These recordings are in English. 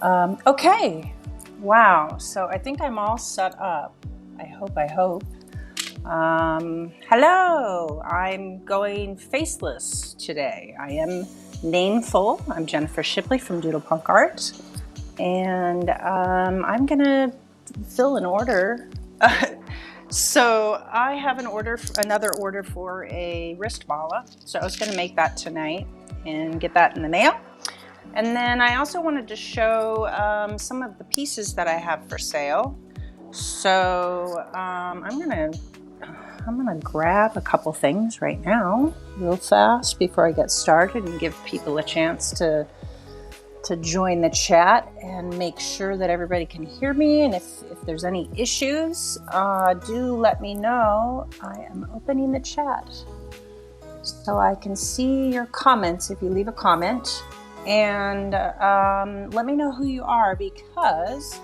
Okay, wow, so I think I'm all set up. I hope. Hello, I'm going faceless today. I am nameful. I'm Jennifer Shipley from Doodle Punk Art, and I'm gonna fill an order. So I have another order for a wrist mala. So I was gonna make that tonight and get that in the mail. And then I also wanted to show some of the pieces that I have for sale. So I'm gonna grab a couple things right now, real fast, before I get started, and give people a chance to join the chat and make sure that everybody can hear me. And if there's any issues, do let me know. I am opening the chat so I can see your comments if you leave a comment. And let me know who you are, because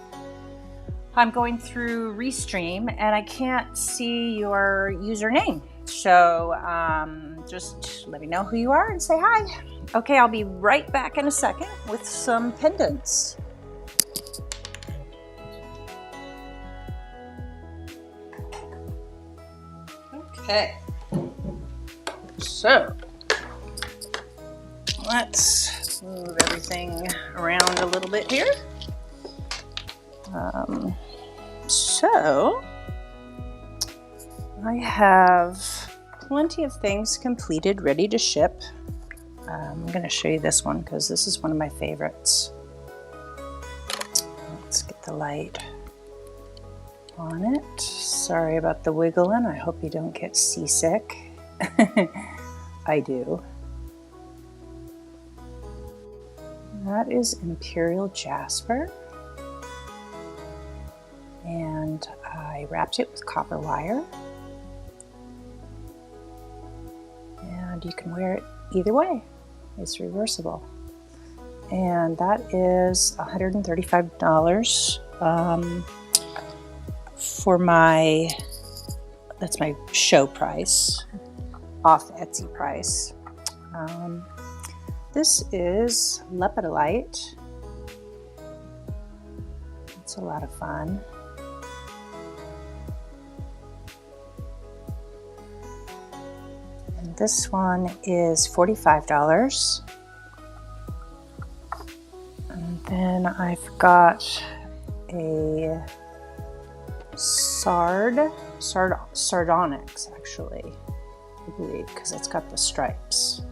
I'm going through Restream and I can't see your username. So just let me know who you are and say hi. Okay, I'll be right back in a second with some pendants. Okay, so let's move everything around a little bit here. So I have plenty of things completed, ready to ship. I'm going to show you this one because this is one of my favorites. Let's get the light on it. Sorry about the wiggling. I hope you don't get seasick. I do. That is Imperial Jasper. And I wrapped it with copper wire. And you can wear it either way. It's reversible. And that is $135 for that's my show price, off Etsy price. This is lepidolite. It's a lot of fun. And this one is $45. And then I've got a sardonyx, actually, I believe, because it's got the stripes.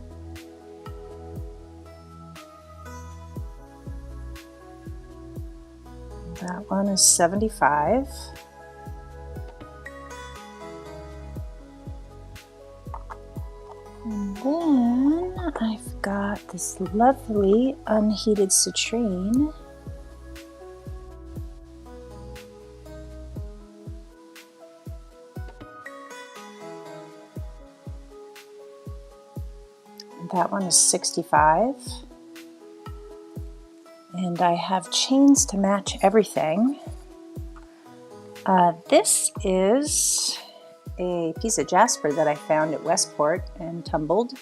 That one is $75. And then I've got this lovely unheated citrine. That one is $65. And I have chains to match everything. This is a piece of jasper that I found at Westport and tumbled.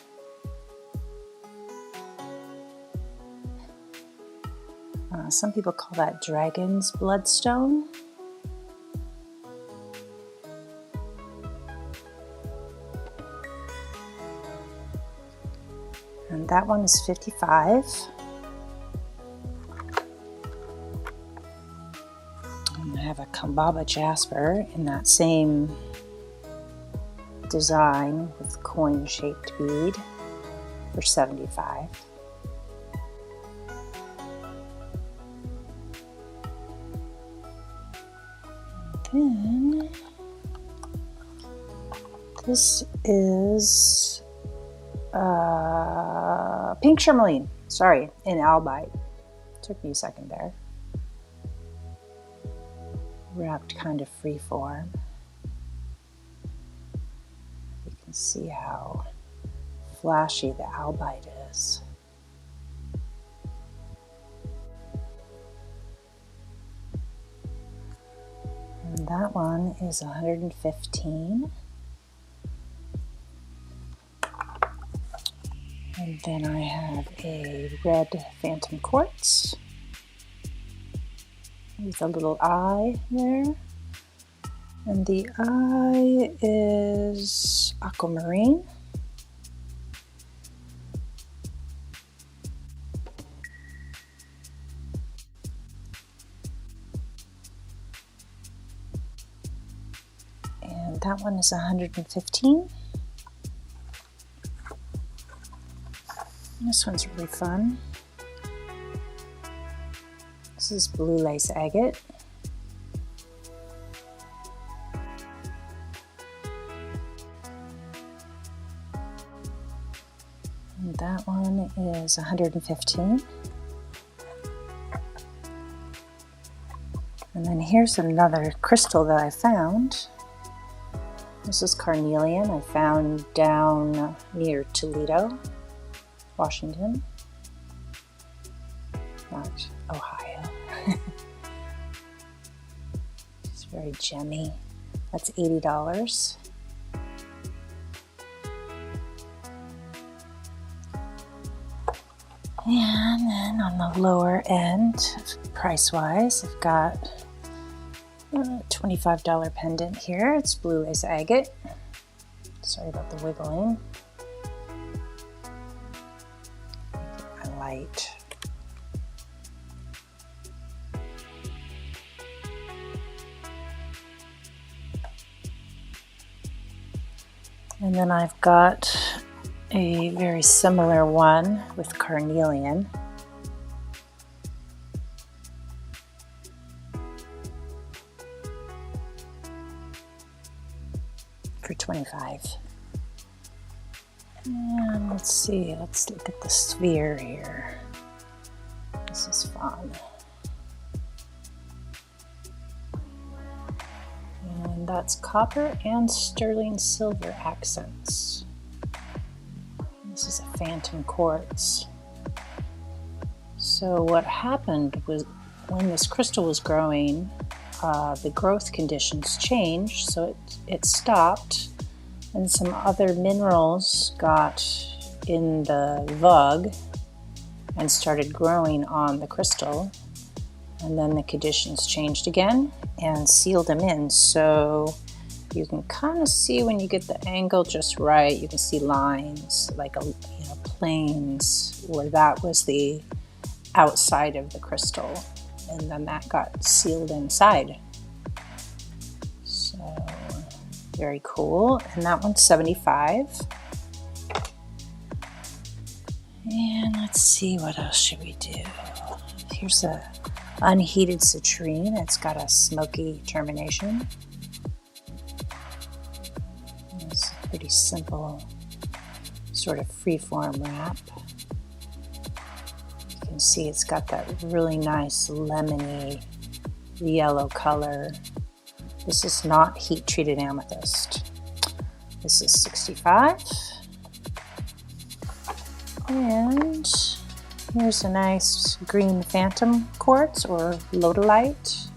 Some people call that dragon's bloodstone. And that one is $55. And I have a Kambaba jasper in that same design with coin-shaped bead for $75. And then this is pink tourmaline, sorry, in albite. Took me a second there. Wrapped kind of free form. You can see how flashy the albite is. And that one is $115. And then I have a red phantom quartz. with a little eye there. And the eye is aquamarine. And that one is 115. This one's really fun. This is blue lace agate. And that one is 115. And then here's another crystal that I found. This is carnelian I found down near Toledo, Washington, not Ohio. It's very gemmy. That's $80. And then on the lower end, price-wise, I've got a $25 pendant here. It's blue lace agate. Sorry about the wiggling. I light. And then I've got a very similar one with carnelian. For $25. And let's see, let's look at the sphere here. This is fun. And that's copper and sterling silver accents. This is a phantom quartz. So what happened was when this crystal was growing, the growth conditions changed, so it stopped, and some other minerals got in the vug and started growing on the crystal, and then the conditions changed again and sealed them in. So you can kind of see when you get the angle just right, you can see lines like planes where that was the outside of the crystal, and then that got sealed inside. So very cool. And that one's $75. And let's see, what else should we do? Here's a unheated citrine. It's got a smoky termination. It's a pretty simple sort of freeform wrap. You can see it's got that really nice lemony yellow color. This is not heat treated amethyst. This is $65. And here's a nice green phantom quartz or lodolite.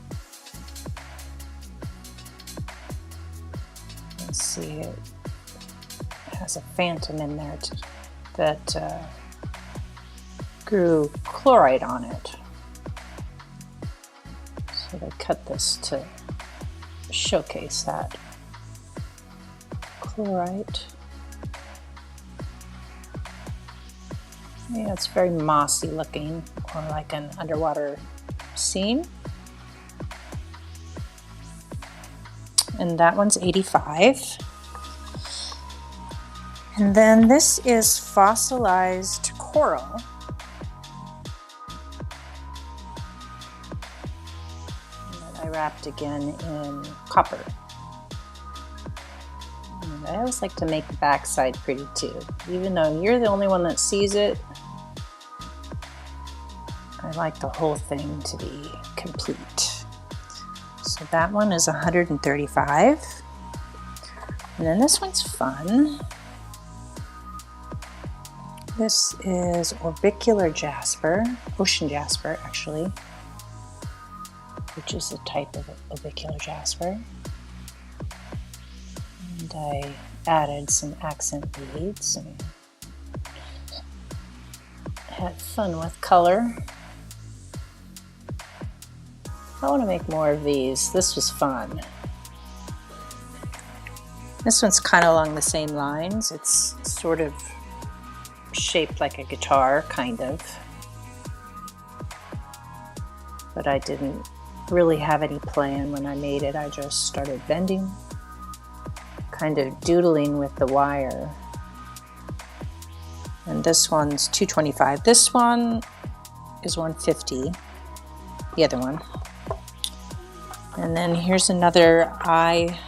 Let's see, it has a phantom in there that grew chlorite on it. So they cut this to showcase that chlorite. Yeah, it's very mossy looking, or like an underwater scene. And that one's $85. And then this is fossilized coral. That I wrapped again in copper. And I always like to make the backside pretty too. Even though you're the only one that sees it, I like the whole thing to be complete. So that one is $135. And then this one's fun. This is orbicular jasper, ocean jasper actually, which is a type of orbicular jasper. And I added some accent beads and had fun with color. I want to make more of these. This was fun. This one's kind of along the same lines. It's sort of shaped like a guitar, kind of. But I didn't really have any plan when I made it. I just started bending, kind of doodling with the wire. And this one's $2.25. This one is $1.50. The other one. And then here's another eye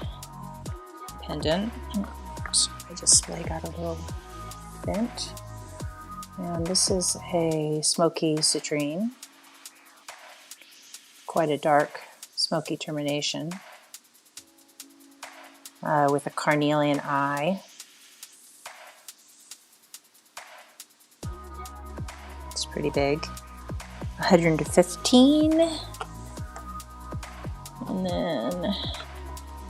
pendant. So my display got a little bent. And this is a smoky citrine. Quite a dark smoky termination with a carnelian eye. It's pretty big. 115. And then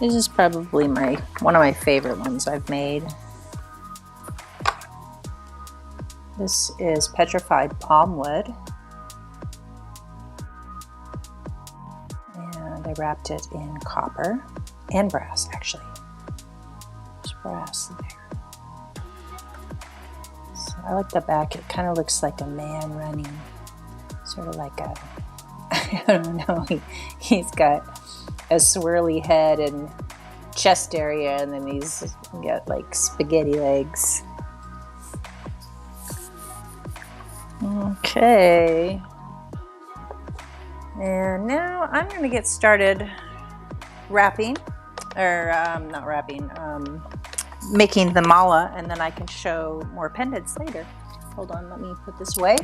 this is probably one of my favorite ones I've made. This is petrified palm wood. And I wrapped it in copper and brass, actually. There's brass there. So I like the back. It kind of looks like a man running. Sort of like a, I don't know, he's got a swirly head and chest area, and then he's got like spaghetti legs. Okay. And now I'm going to get started wrapping, or not wrapping, making the mala, and then I can show more pendants later. Hold on, let me put this away.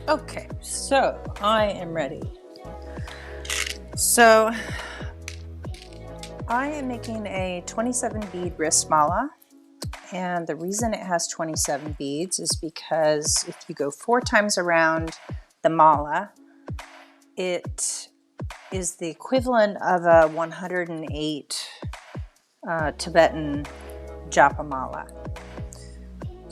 Okay, so I am ready. So I am making a 27 bead wrist mala, and the reason it has 27 beads is because if you go 4 times around the mala, it is the equivalent of a 108 Tibetan japa mala.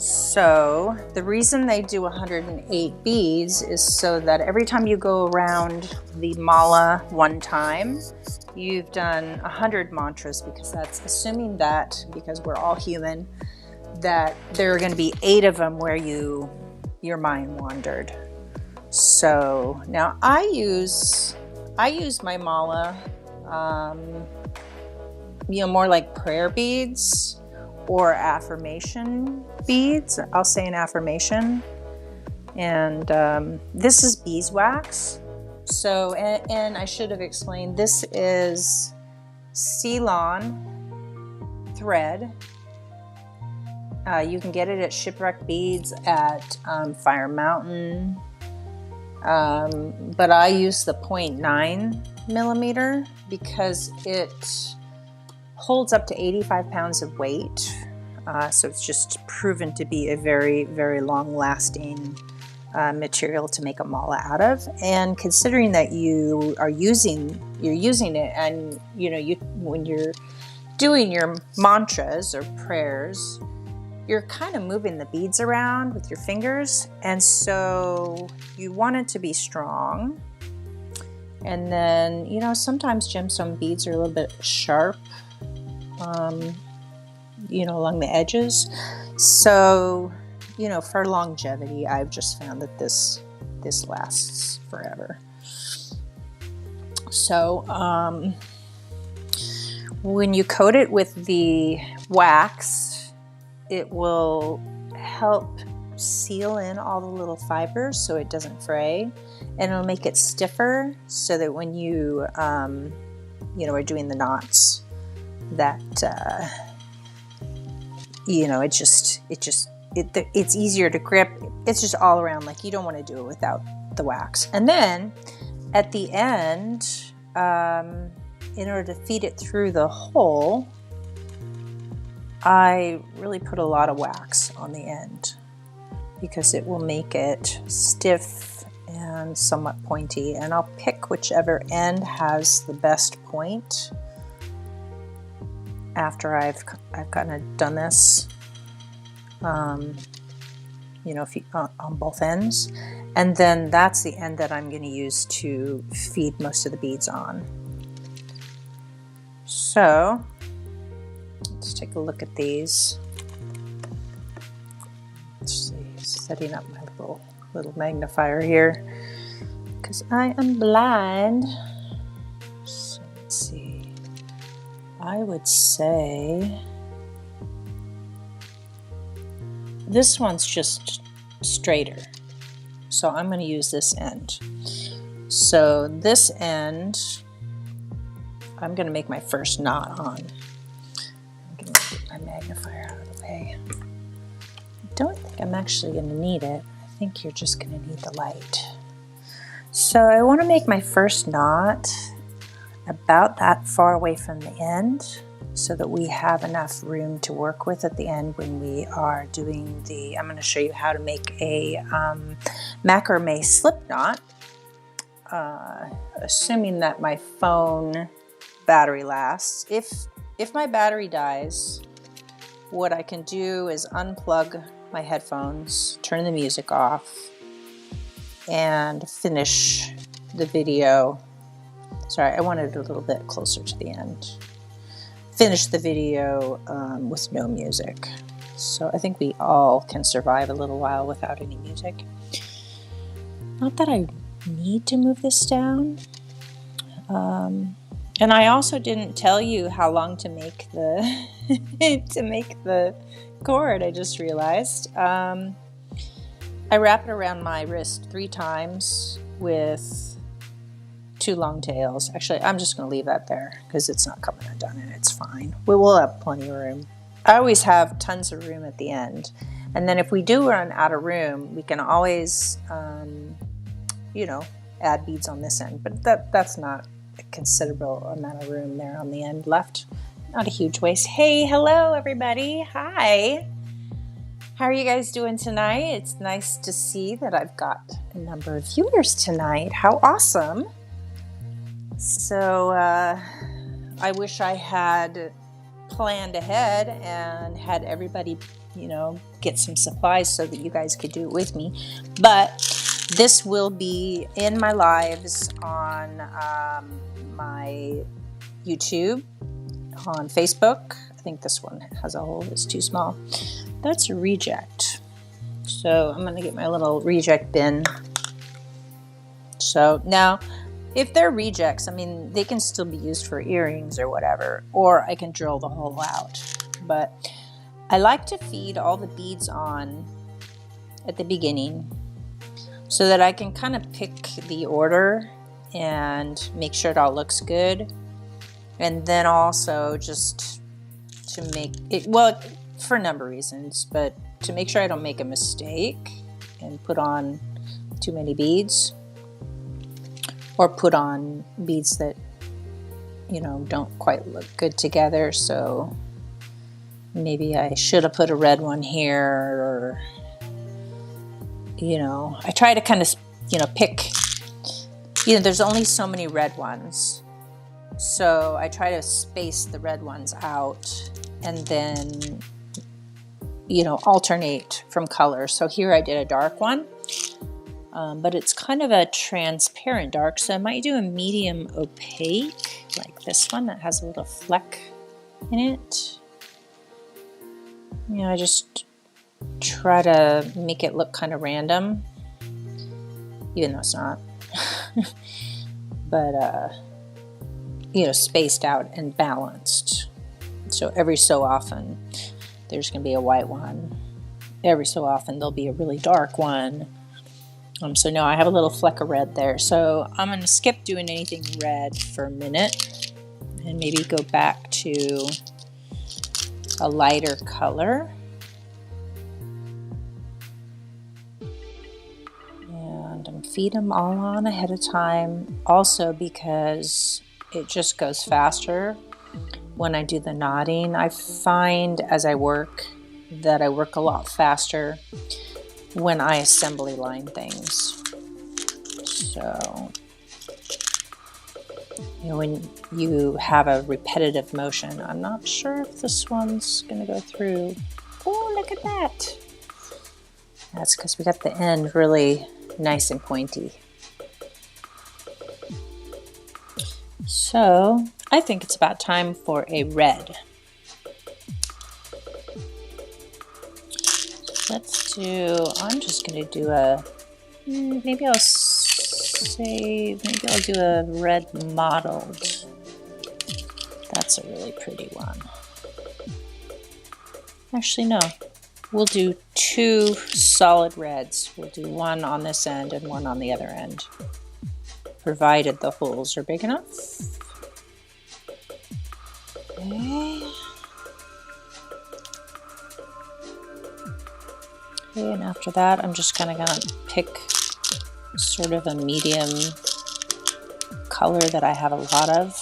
So the reason they do 108 beads is so that every time you go around the mala one time, you've done 100 mantras, because that's assuming that, because we're all human, that there are going to be 8 of them where your mind wandered. So now I use my mala, more like prayer beads or affirmation beads. I'll say an affirmation. And this is beeswax. So, and I should have explained, this is Ceylon thread. You can get it at Shipwreck Beads at Fire Mountain. But I use the 0.9 millimeter because it holds up to 85 pounds of weight. So it's just proven to be a very, very long-lasting material to make a mala out of. And considering that you're using it, and when you're doing your mantras or prayers, you're kind of moving the beads around with your fingers, and so you want it to be strong. And then sometimes gemstone beads are a little bit sharp, along the edges. So for longevity, I've just found that this lasts forever. So when you coat it with the wax, it will help seal in all the little fibers so it doesn't fray, and it'll make it stiffer so that when you are doing the knots, that it's easier to grip. It's just all around, like, you don't want to do it without the wax. And then at the end, in order to feed it through the hole, I really put a lot of wax on the end because it will make it stiff and somewhat pointy. And I'll pick whichever end has the best point. after I've kind of done this, you know, on both ends. And then that's the end that I'm going to use to feed most of the beads on. So let's take a look at these. Let's see, setting up my little magnifier here because I am blind. So let's see. I would say this one's just straighter. So I'm going to use this end. So this end, I'm going to make my first knot on. I'm going to get my magnifier out of the way. I don't think I'm actually going to need it. I think you're just going to need the light. So I want to make my first knot about that far away from the end so that we have enough room to work with at the end when we are doing the, I'm going to show you how to make a macrame slip knot, assuming that my phone battery lasts. If my battery dies, what I can do is unplug my headphones, turn the music off, and finish the video. Sorry, I wanted it a little bit closer to the end. Finish the video with no music. So I think we all can survive a little while without any music. Not that I need to move this down. And I also didn't tell you how long to make the to make the cord. I just realized. I wrap it around my wrist 3 times with 2 long tails. Actually, I'm just going to leave that there because it's not coming undone and it's fine. We will have plenty of room. I always have tons of room at the end. And then if we do run out of room, we can always, you know, add beads on this end. But that's not a considerable amount of room there on the end left. Not a huge waste. Hey, hello everybody. Hi. How are you guys doing tonight? It's nice to see that I've got a number of viewers tonight. How awesome. So I wish I had planned ahead and had everybody, you know, get some supplies so that you guys could do it with me. But this will be in my lives on my YouTube, on Facebook. I think this one has a hole that's too small. That's a reject. So I'm going to get my little reject bin. So now, if they're rejects, I mean, they can still be used for earrings or whatever, or I can drill the hole out. But I like to feed all the beads on at the beginning so that I can kind of pick the order and make sure it all looks good. And then also just to make it, well, for a number of reasons, but to make sure I don't make a mistake and put on too many beads. Or put on beads that, you know, don't quite look good together. So maybe I should have put a red one here, or, you know, I try to kind of, you know, pick, you know, there's only so many red ones. So I try to space the red ones out and then, you know, alternate from color. So here I did a dark one. But it's kind of a transparent dark, so I might do a medium opaque, like this one that has a little fleck in it. You know, I just try to make it look kind of random, even though it's not. But, you know, spaced out and balanced. So every so often, there's going to be a white one. Every so often, there'll be a really dark one. So now I have a little fleck of red there. So I'm going to skip doing anything red for a minute and maybe go back to a lighter color. And I'm feed them all on ahead of time. Also because it just goes faster when I do the knotting. I find as I work that I work a lot faster when I assembly line things. So You know, when you have a repetitive motion, I'm not sure if this one's going to go through. Oh, look at that. That's because we got the end really nice and pointy. So I think it's about time for a red. Let's do, I'm just going to do a, maybe I'll do a red mottled. That's a really pretty one. Actually, no. We'll do two solid reds. We'll do one on this end and one on the other end, provided the holes are big enough. Okay. Okay, and after that, I'm just kind of gonna pick sort of a medium color that I have a lot of.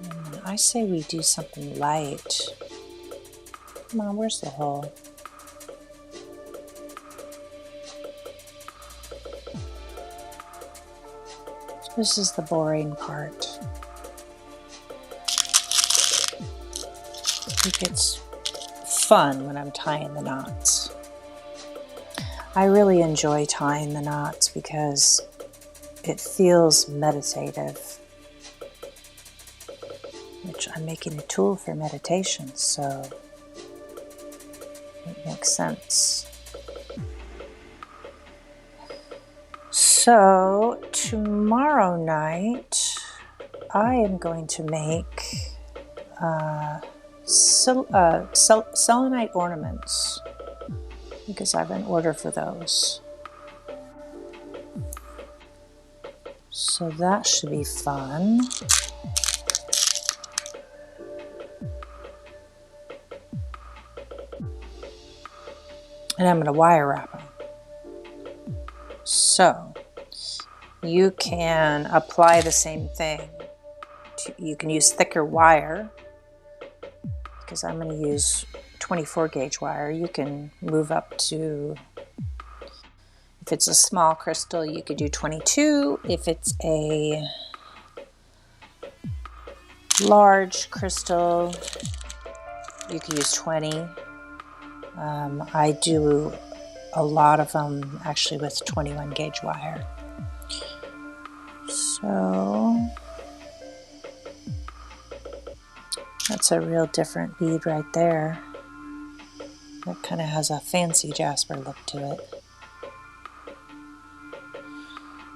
And I say we do something light. Come on, where's the hole? This is the boring part. I think it's fun when I'm tying the knots. I really enjoy tying the knots because it feels meditative, which I'm making a tool for meditation, so it makes sense. So tomorrow night I am going to make selenite ornaments because I have an order for those. So that should be fun. And I'm going to wire wrap them. So you can apply the same thing. You can use thicker wire because I'm going to use 24 gauge wire. You can move up to, if it's a small crystal, you could do 22. If it's a large crystal, you could use 20. I do a lot of them actually with 21 gauge wire. So that's a real different bead right there. That kind of has a fancy jasper look to it.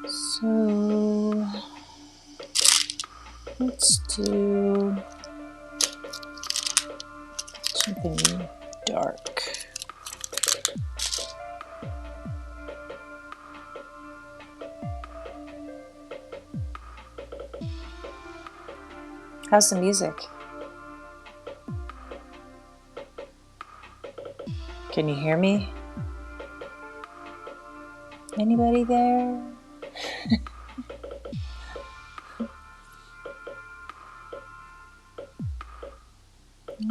So let's do something dark. How's the music? Can you hear me? Anybody there?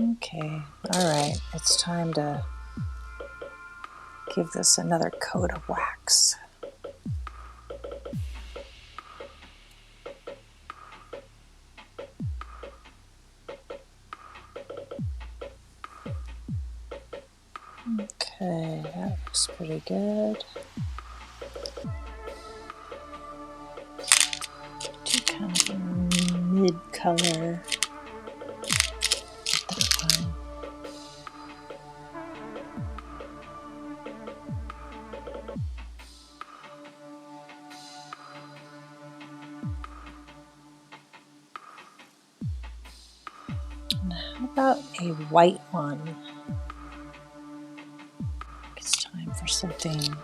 Okay, all right, it's time to give this another coat of wax. Okay, that looks pretty good. Do kind of a mid-color. That one. And how about a white one? It's time for something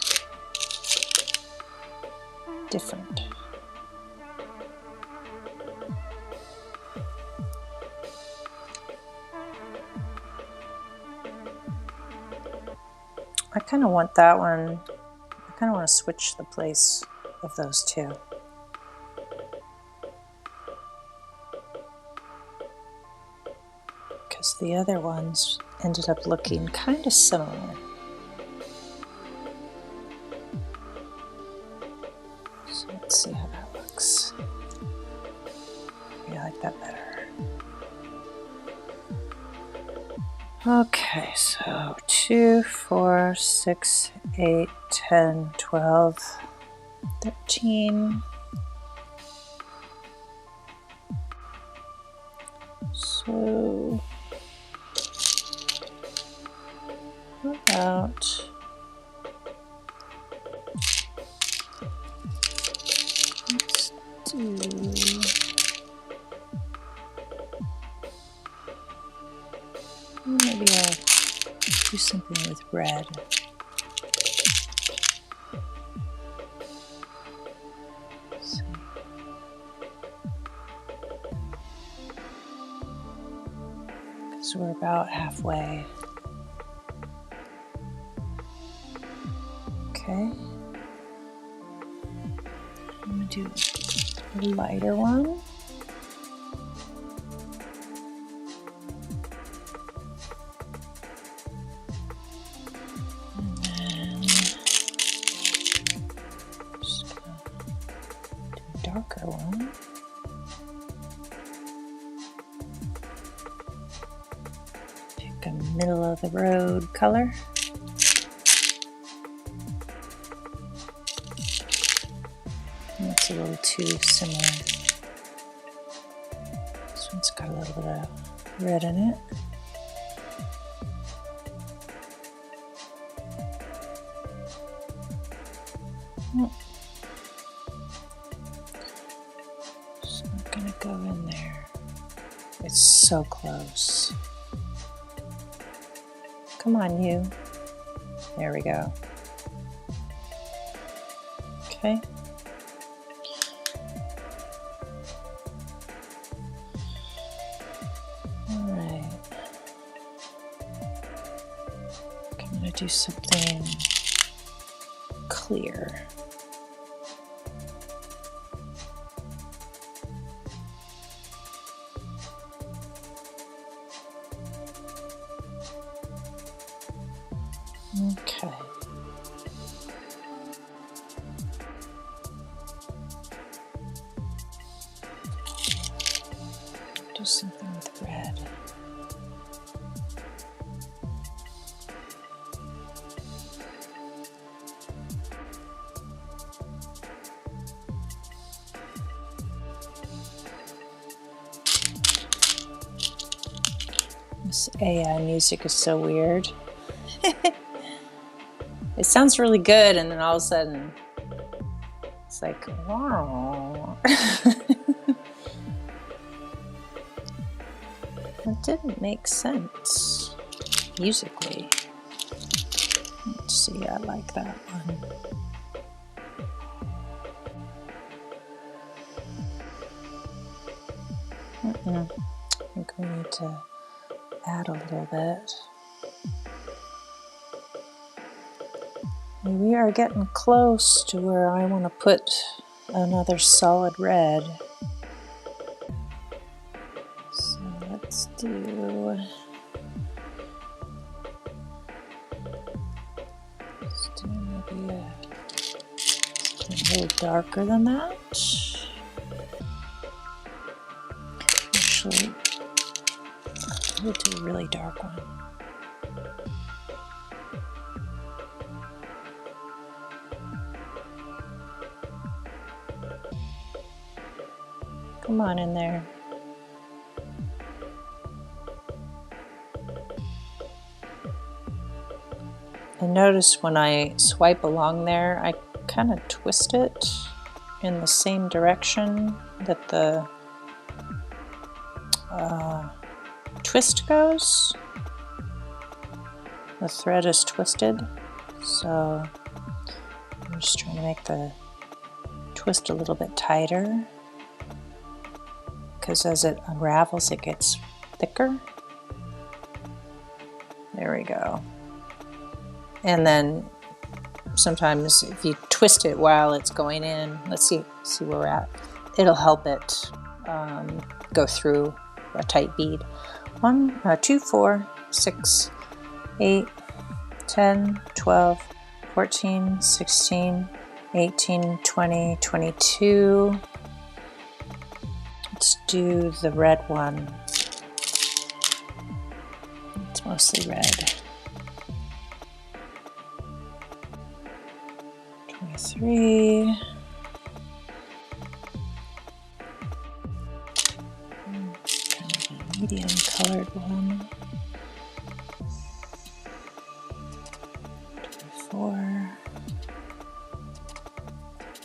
different. I kind of want that one, I kind of want to switch the place of those two. Because the other ones ended up looking kind of similar. like that better. Okay, so 2, 4, 6, 8, 10, 12, 13. So about let's do maybe I'll do something with red. So we're about halfway. Okay. I'm gonna do a lighter one. And then just gonna do a darker one. Pick a middle of the road color. That's a little too similar. This one's got a little bit of red in it. So I'm gonna go in there. It's so close. Come on, you. There we go. Okay. All right. I'm gonna do something clear. Okay. Do something with red. This AI music is so weird. It sounds really good, and then all of a sudden, it's like, wow. That didn't make sense musically. Let's see, I like that one. I think we need to add a little bit. We are getting close to where I want to put another solid red. So let's do maybe something a little darker than that. Actually, we'll do a really dark one. Come on in there. And notice when I swipe along there, I kind of twist it in the same direction that the twist goes. The thread is twisted, so I'm just trying to make the twist a little bit tighter, because as it unravels, it gets thicker. There we go. And then sometimes if you twist it while it's going in, let's see where we're at, it'll help it go through a tight bead. 1, 2, 4, 6, 8, 10, 12, 14, 16, 18, 20, 22, Let's do the red one. It's mostly red. 23. Kind of a medium colored one. 24.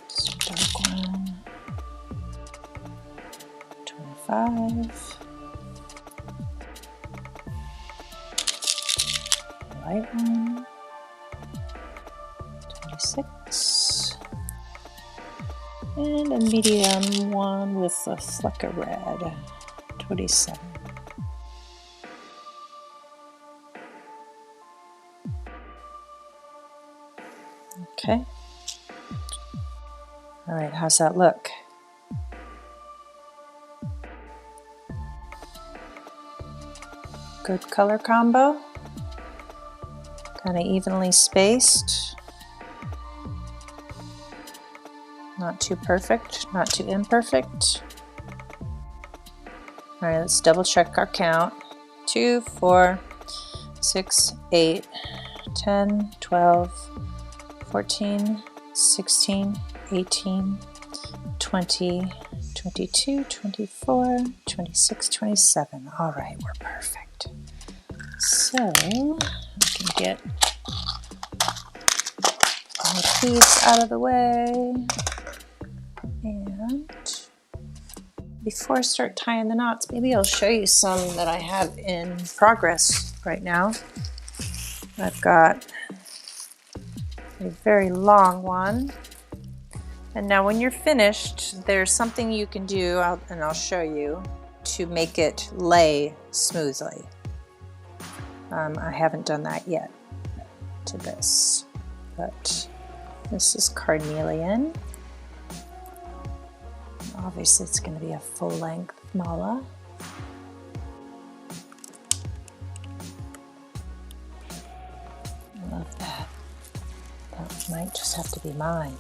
Just a dark one. 25. Light one. 26. And a medium one with a fleck of red. 27. Okay. All right, how's that look? Good color combo. Kind of evenly spaced. Not too perfect, not too imperfect. All right, let's double check our count. 2, 4, 6, 8, 10, 12, 14, 16, 18, 20, 22, 24, 26, 27. All right, we're perfect. So we can get all the beads out of the way. And before I start tying the knots, maybe I'll show you some that I have in progress right now. I've got a very long one. And now when you're finished, there's something you can do, and I'll show you, to make it lay smoothly. I haven't done that yet to this, but this is carnelian. Obviously it's going to be a full-length mala. I love that. That might just have to be mine.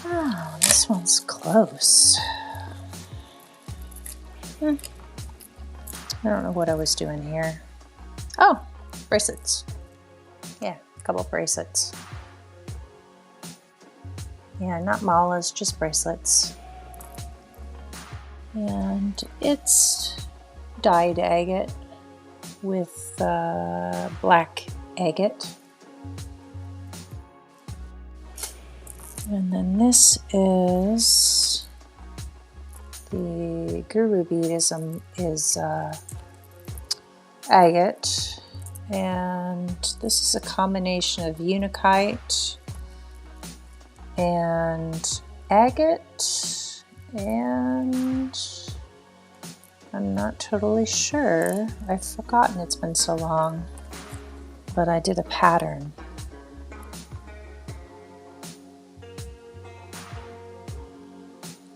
Oh, this one's close. I don't know what I was doing here. Oh, bracelets. Yeah, a couple bracelets. Yeah, not malas, just bracelets. And it's dyed agate with black agate. And then this is the guru bead is agate, and this is a combination of unakite and agate, and I'm not totally sure. I've forgotten, it's been so long, but I did a pattern.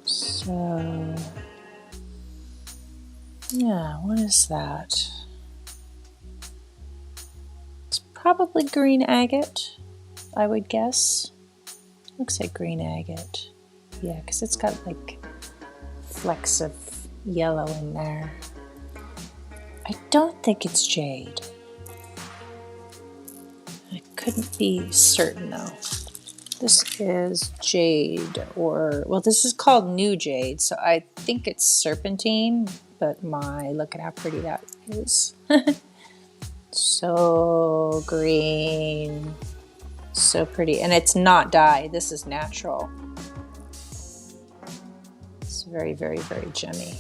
So, yeah, what is that? It's probably green agate, I would guess. Looks like green agate. Yeah, because it's got like flecks of yellow in there. I don't think it's jade. I couldn't be certain though. This is jade, or, well, this is called new jade, so I think it's serpentine, but look at how pretty that is. So green, so pretty, and it's not dye, this is natural. It's very, very, very gemmy.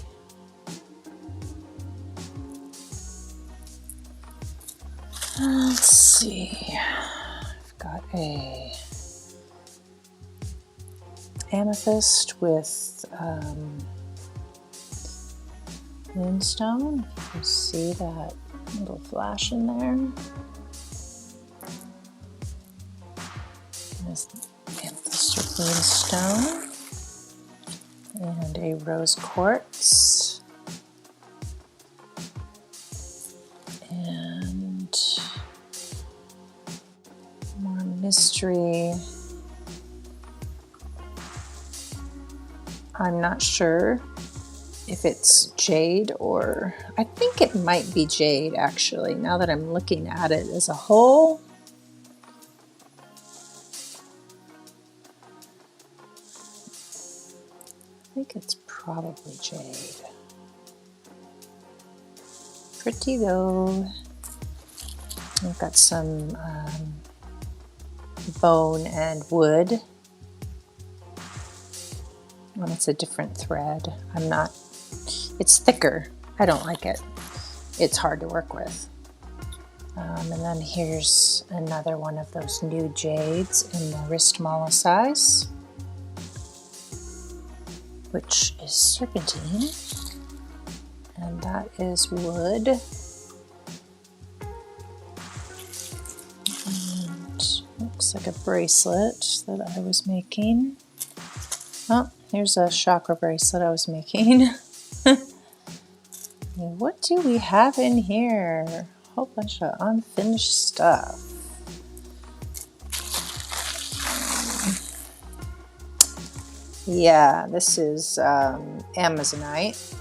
Let's see, I've got a amethyst with moonstone. You can see that little flash in there. There's amethyst with moonstone and a rose quartz and more mystery I'm not sure if it's jade or I think it might be jade actually, now that I'm looking at it as a whole. I think it's probably jade. Pretty though. I've got some bone and wood. Well, it's a different thread. It's thicker. I don't like it. It's hard to work with. And then here's another one of those new jades in the wrist mala size, which is serpentine. And that is wood. And looks like a bracelet that I was making. Oh, here's a chakra bracelet I was making. What do we have in here? A whole bunch of unfinished stuff. Yeah, this is Amazonite.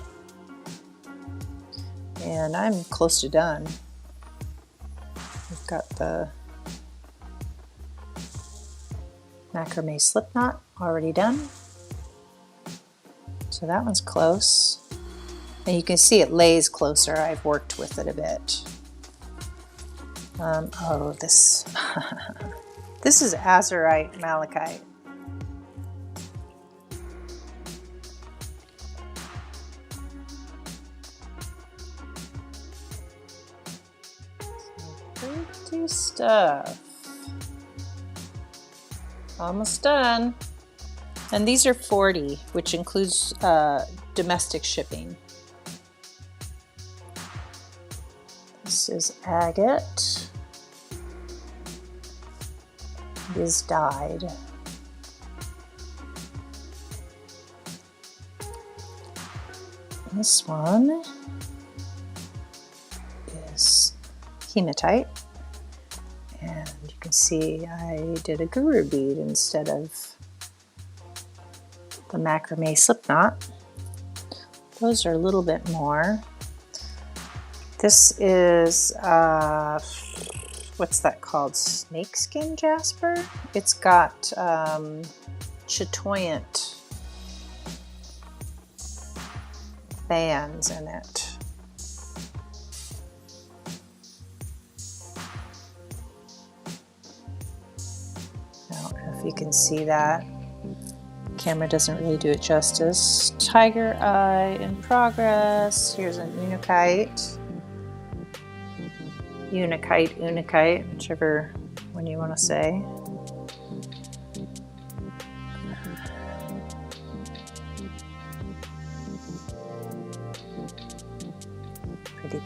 And I'm close to done. We've got the macrame slip knot already done. So that one's close. And you can see it lays closer. I've worked with it a bit. Oh, this this is azurite malachite. Pretty stuff. Almost done. And these are 40, which includes domestic shipping. This is agate. It is dyed. This one is hematite. And you can see I did a guru bead instead of the macrame slip knot. Those are a little bit more. This is, what's that called? Snakeskin jasper? It's got chatoyant bands in it. I don't know if you can see that. Camera doesn't really do it justice. Tiger eye in progress. Here's an unakite. Unakite, whichever one you want to say.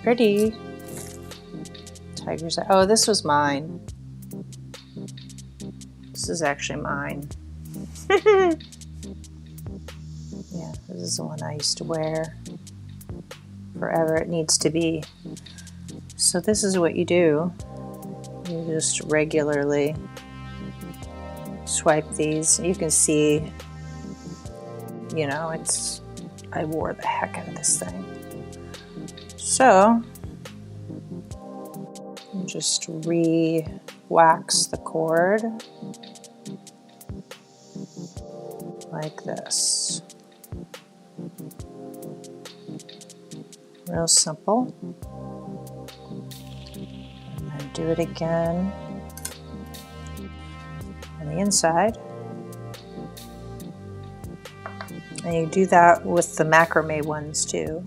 Pretty. Tiger's eye. Oh, this was mine. This is actually mine. Yeah, this is the one I used to wear forever. It needs to be. So this is what you do. You just regularly swipe these. You can see, you know, I wore the heck out of this thing. So you just re-wax the cord like this. Real simple. And then do it again on the inside. And you do that with the macrame ones too.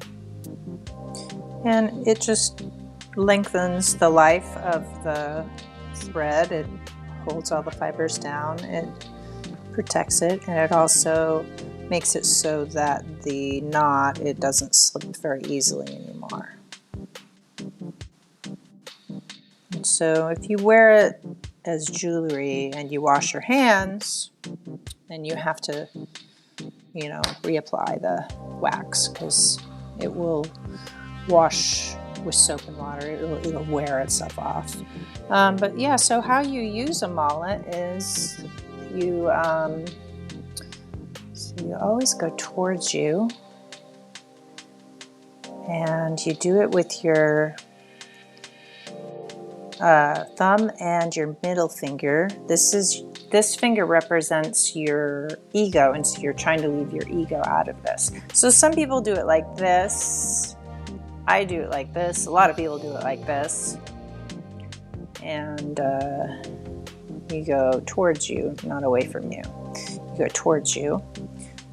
And it just lengthens the life of the thread. It holds all the fibers down. It protects it, and it also makes it so that the knot, it doesn't slip very easily anymore. And so if you wear it as jewelry and you wash your hands, then you have to, you know, reapply the wax because it will wash with soap and water. It'll wear itself off. But yeah, so how you use a mallet is you you always go towards you, and you do it with your thumb and your middle finger. This finger represents your ego, and so you're trying to leave your ego out of this. So some people do it like this. I do it like this. A lot of people do it like this. And you go towards you, not away from you. You go towards you.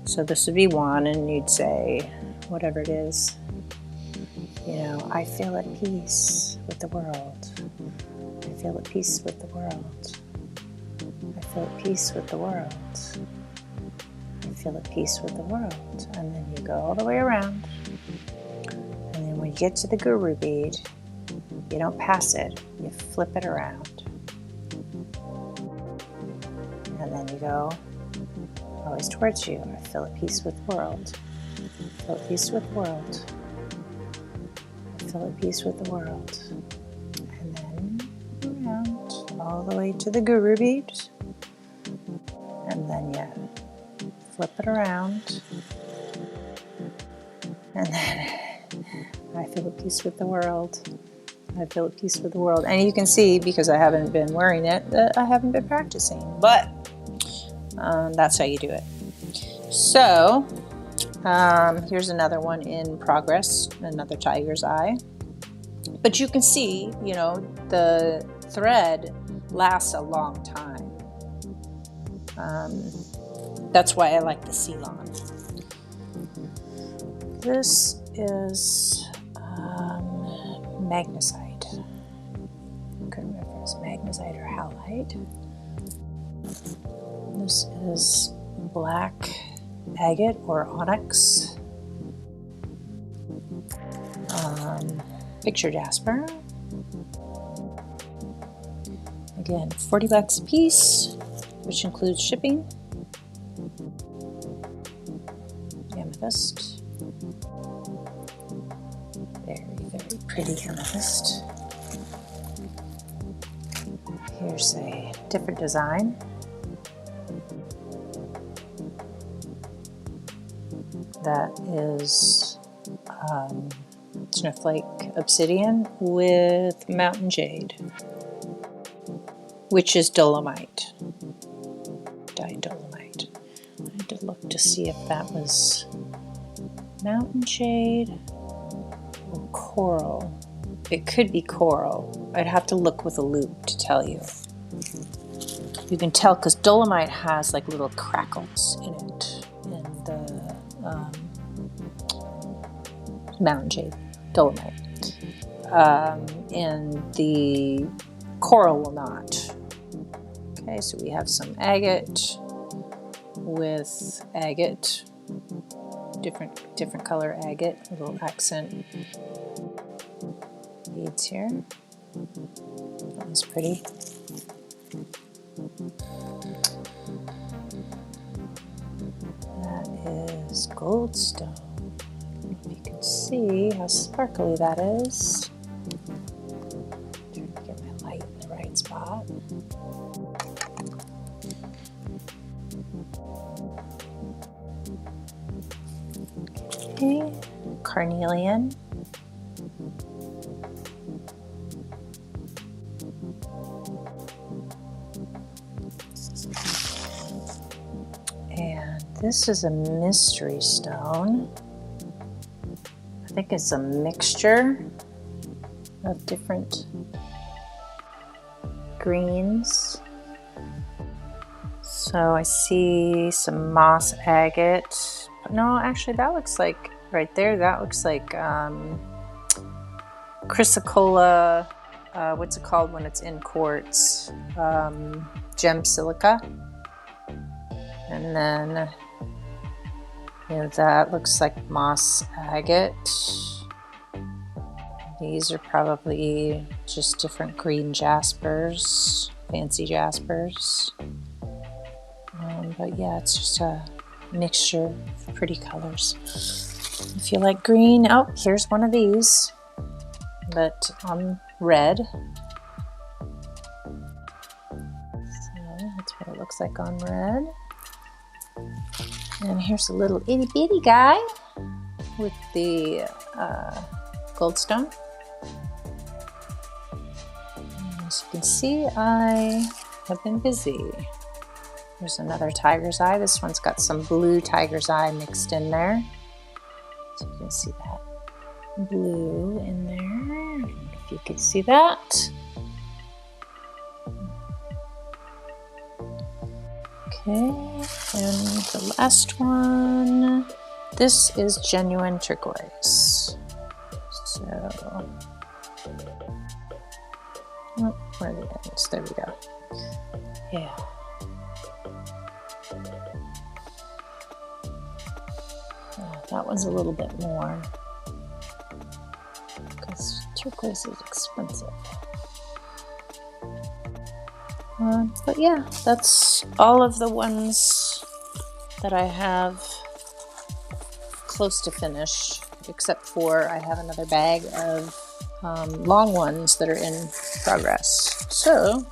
So this would be one, and you'd say, whatever it is, you know, I feel at peace with the world. I feel at peace with the world. I feel at peace with the world. I feel at peace with the world. And then you go all the way around. And then when you get to the guru bead, you don't pass it, you flip it around. And then you go always towards you. I feel at peace with the world. I feel at peace with the world. I feel at peace with the world. And then around all the way to the guru bead. And then you flip it around. And then I feel at peace with the world. I feel at peace with the world. And you can see, because I haven't been wearing it, that I haven't been practicing. But that's how you do it. So here's another one in progress, another tiger's eye. But you can see, you know, the thread lasts a long time. That's why I like the Ceylon. This is magnesite. I couldn't remember if it was magnesite or halite. This is black agate or onyx. Picture jasper. Again, $40 a piece, which includes shipping. Amethyst. Very, very pretty amethyst. Here's a different design. That is snowflake obsidian with mountain jade, which is dolomite, dyed dolomite. I had to look to see if that was mountain jade or coral. It could be coral. I'd have to look with a loupe to tell you. You can tell because dolomite has like little crackles in it, and the mountain jade, dolomite, and the coral will not. Okay, so we have some agate with agate, different color agate, a little accent beads here. That was pretty. That is goldstone. You can see how sparkly that is. Trying to get my light in the right spot. Okay, carnelian. And this is a mystery stone. I think it's a mixture of different greens. So I see some moss agate. No, actually that looks like, right there, that looks like chrysocolla, what's it called when it's in quartz? Gem silica. And then, you know, that looks like moss agate. These are probably just different green jaspers, fancy jaspers. But yeah, it's just a mixture of pretty colors. If you like green, oh, here's one of these, but on red. So that's what it looks like on red. And here's a little itty bitty guy with the gold stone. And as you can see, I have been busy. There's another tiger's eye. This one's got some blue tiger's eye mixed in there. So you can see that blue in there. I don't know if you can see that. Okay, and the last one. This is genuine turquoise. So, oh, where are the ends? There we go. Yeah. Oh, that one's a little bit more because turquoise is expensive. But yeah, that's all of the ones that I have close to finish, except for I have another bag of long ones that are in progress. So,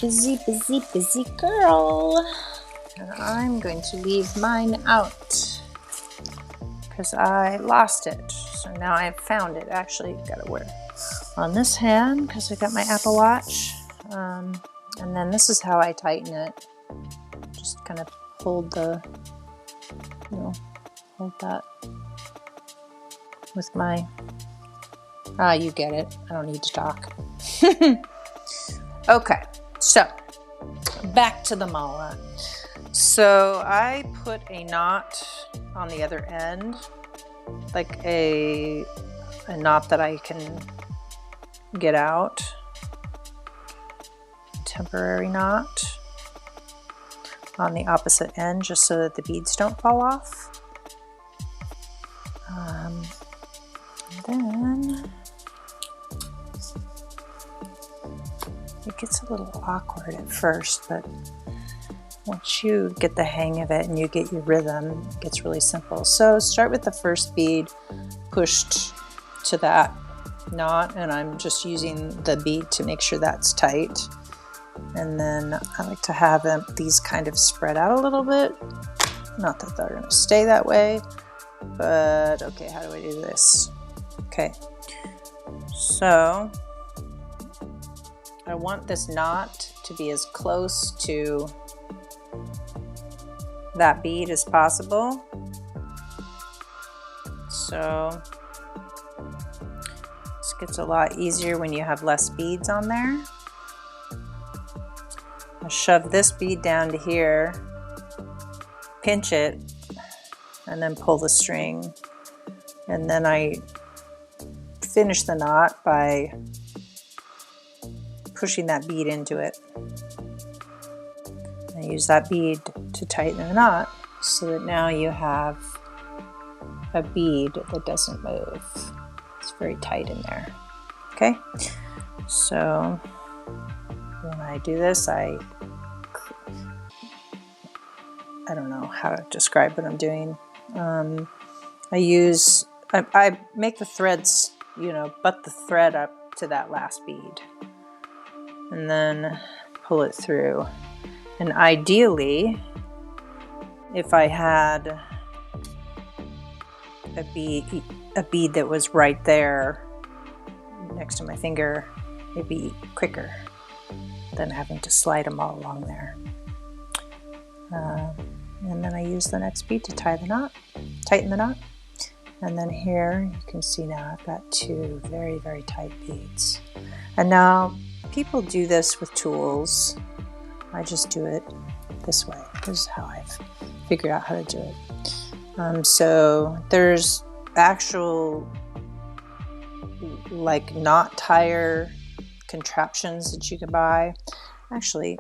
busy, busy, busy girl. And I'm going to leave mine out because I lost it. So now I've found it. Actually, got to wear on this hand because I got my Apple Watch. And then this is how I tighten it. Just kind of hold the, hold that with my, you get it. I don't need to talk. Okay, so back to the mala. So I put a knot on the other end, like a knot that I can get out. Temporary knot on the opposite end just so that the beads don't fall off. And then it gets a little awkward at first, but once you get the hang of it and you get your rhythm, it gets really simple. So start with the first bead pushed to that knot, and I'm just using the bead to make sure that's tight. And then I like to have these kind of spread out a little bit. Not that they're going to stay that way, but okay, how do I do this? Okay, so I want this knot to be as close to that bead as possible. So this gets a lot easier when you have less beads on there. I shove this bead down to here, pinch it, and then pull the string. And then I finish the knot by pushing that bead into it. I use that bead to tighten the knot so that now you have a bead that doesn't move. It's very tight in there. Okay, so when I do this, I don't know how to describe what I'm doing. I make the threads, butt the thread up to that last bead and then pull it through. And ideally, if I had a bead that was right there next to my finger, it'd be quicker than having to slide them all along there. And then I use the next bead to tighten the knot. And then here you can see now I've got two very, very tight beads. And now people do this with tools. I just do it this way. This is how I've figured out how to do it. So there's actual like knot tire contraptions that you can buy. Actually,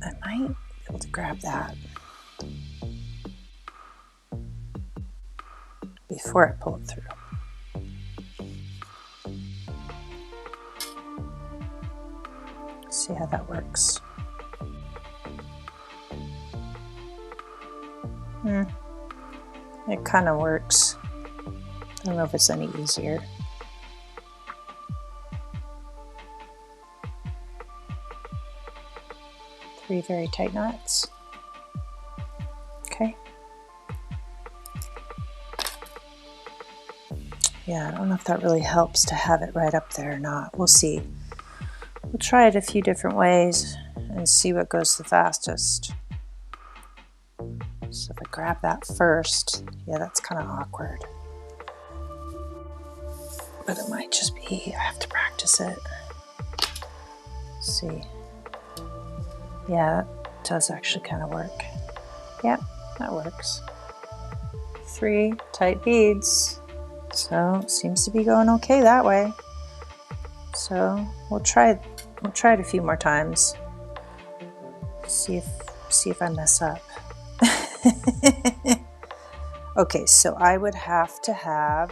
I might be able to grab that before I pull it through. See how that works. It kind of works. I don't know if it's any easier. Three very tight knots. Yeah, I don't know if that really helps to have it right up there or not. We'll see. We'll try it a few different ways and see what goes the fastest. So if I grab that first, yeah, that's kind of awkward. But it might just be, I have to practice it. Let's see. Yeah, that does actually kind of work. Yep, that works. 3 tight beads. So seems to be going okay that way. So we'll try it a few more times. See if I mess up. Okay, so I would have to have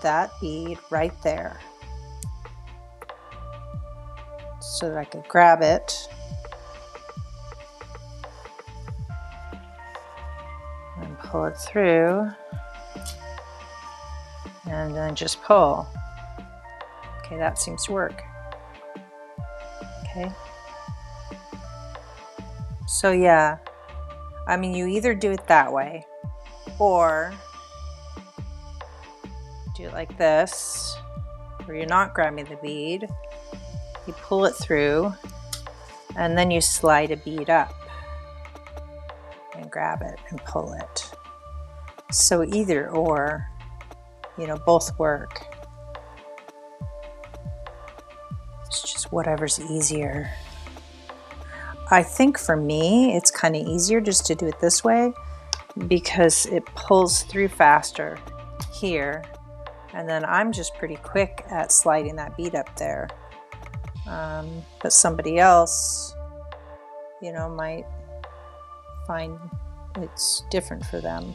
that bead right there so that I could grab it and pull it through and then just pull. Okay, that seems to work. Okay. So yeah, I mean, you either do it that way or do it like this, where you're not grabbing the bead, you pull it through, and then you slide a bead up and grab it and pull it. So either or, you know, both work. It's just whatever's easier. I think for me, it's kind of easier just to do it this way because it pulls through faster here. And then I'm just pretty quick at sliding that bead up there. But somebody else, you know, might find it's different for them.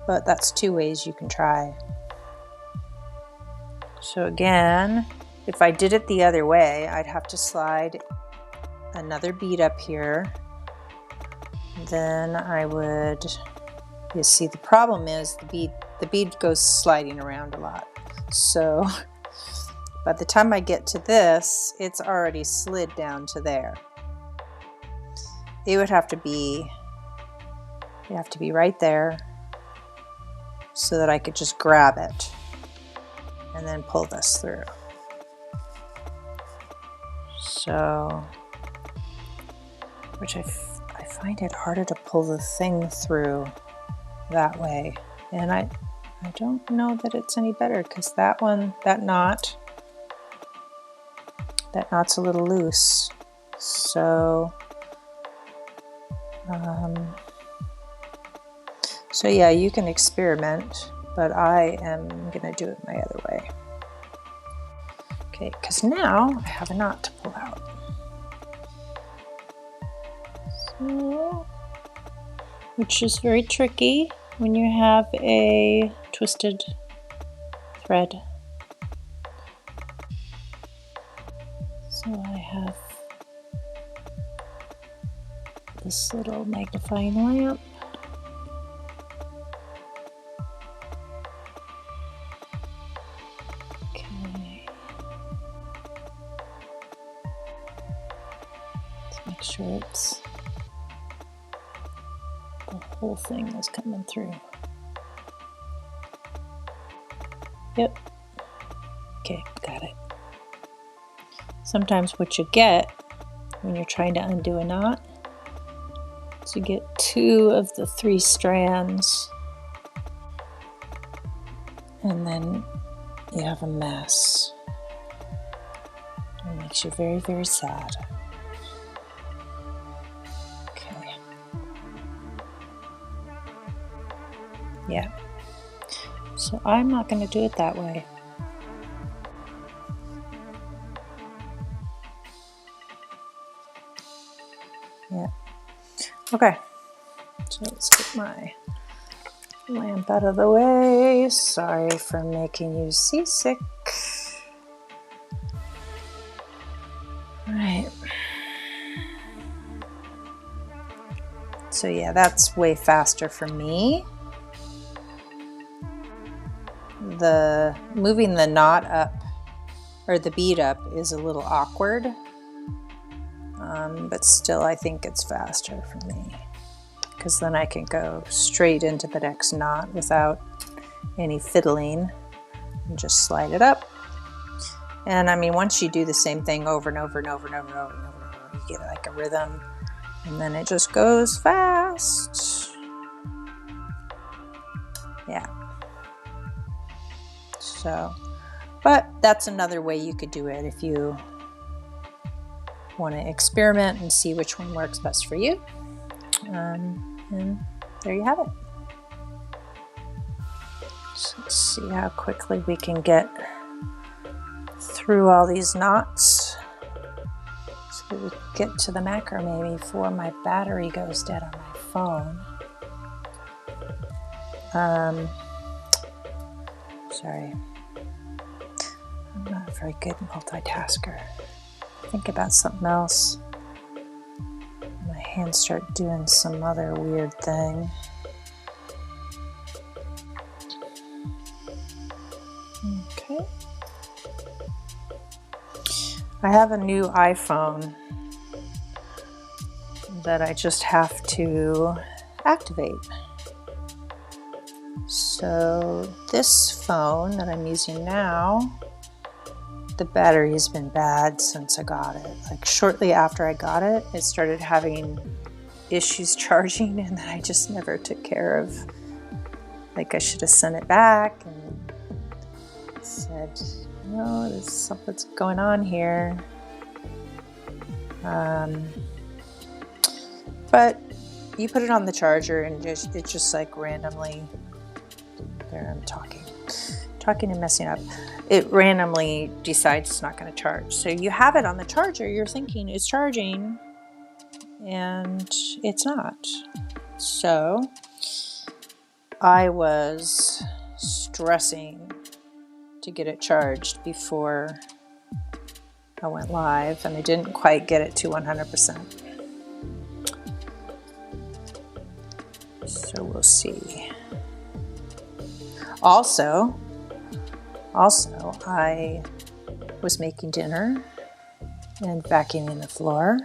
But that's 2 ways you can try. So again, if I did it the other way, I'd have to slide another bead up here. Then I would, you see, the problem is the bead goes sliding around a lot. So by the time I get to this, it's already slid down to there. It would have to be, you have to be right there so that I could just grab it and then pull this through. So, which I find it harder to pull the thing through that way. And I don't know that it's any better because that one, that knot's a little loose. So, so yeah, you can experiment, but I am gonna do it my other way. Okay, because now I have a knot to pull out. So, which is very tricky when you have a twisted thread. So I have this little magnifying lamp. Okay. Let's make sure it's the whole thing is coming through. Yep. Okay, got it. Sometimes what you get when you're trying to undo a knot is you get 2 of the 3 strands and then you have a mess. It makes you very, very sad. Okay. Yeah. So I'm not going to do it that way. Yeah. Okay. So let's get my lamp out of the way. Sorry for making you seasick. All right. So yeah, that's way faster for me. The moving the knot up or the bead up is a little awkward. But still I think it's faster for me because then I can go straight into the next knot without any fiddling. And just slide it up. And I mean, once you do the same thing over and over and over and over and over and over, you get like a rhythm, and then it just goes fast. Yeah. So, but that's another way you could do it if you want to experiment and see which one works best for you. And there you have it. So let's see how quickly we can get through all these knots so we get to the macrame before my battery goes dead on my phone. Sorry, I'm not a very good multitasker. Think about something else. My hands start doing some other weird thing. Okay. I have a new iPhone that I just have to activate. So this phone that I'm using now, the battery has been bad since I got it. Like shortly after I got it, it started having issues charging, and I just never took care of. Like I should have sent it back and said, no, there's something's going on here. But you put it on the charger and it just like randomly, there I'm talking and messing up. It randomly decides it's not going to charge. So you have it on the charger, you're thinking it's charging, and it's not. So I was stressing to get it charged before I went live, and I didn't quite get it to 100%. So we'll see. Also, I was making dinner and vacuuming the floor.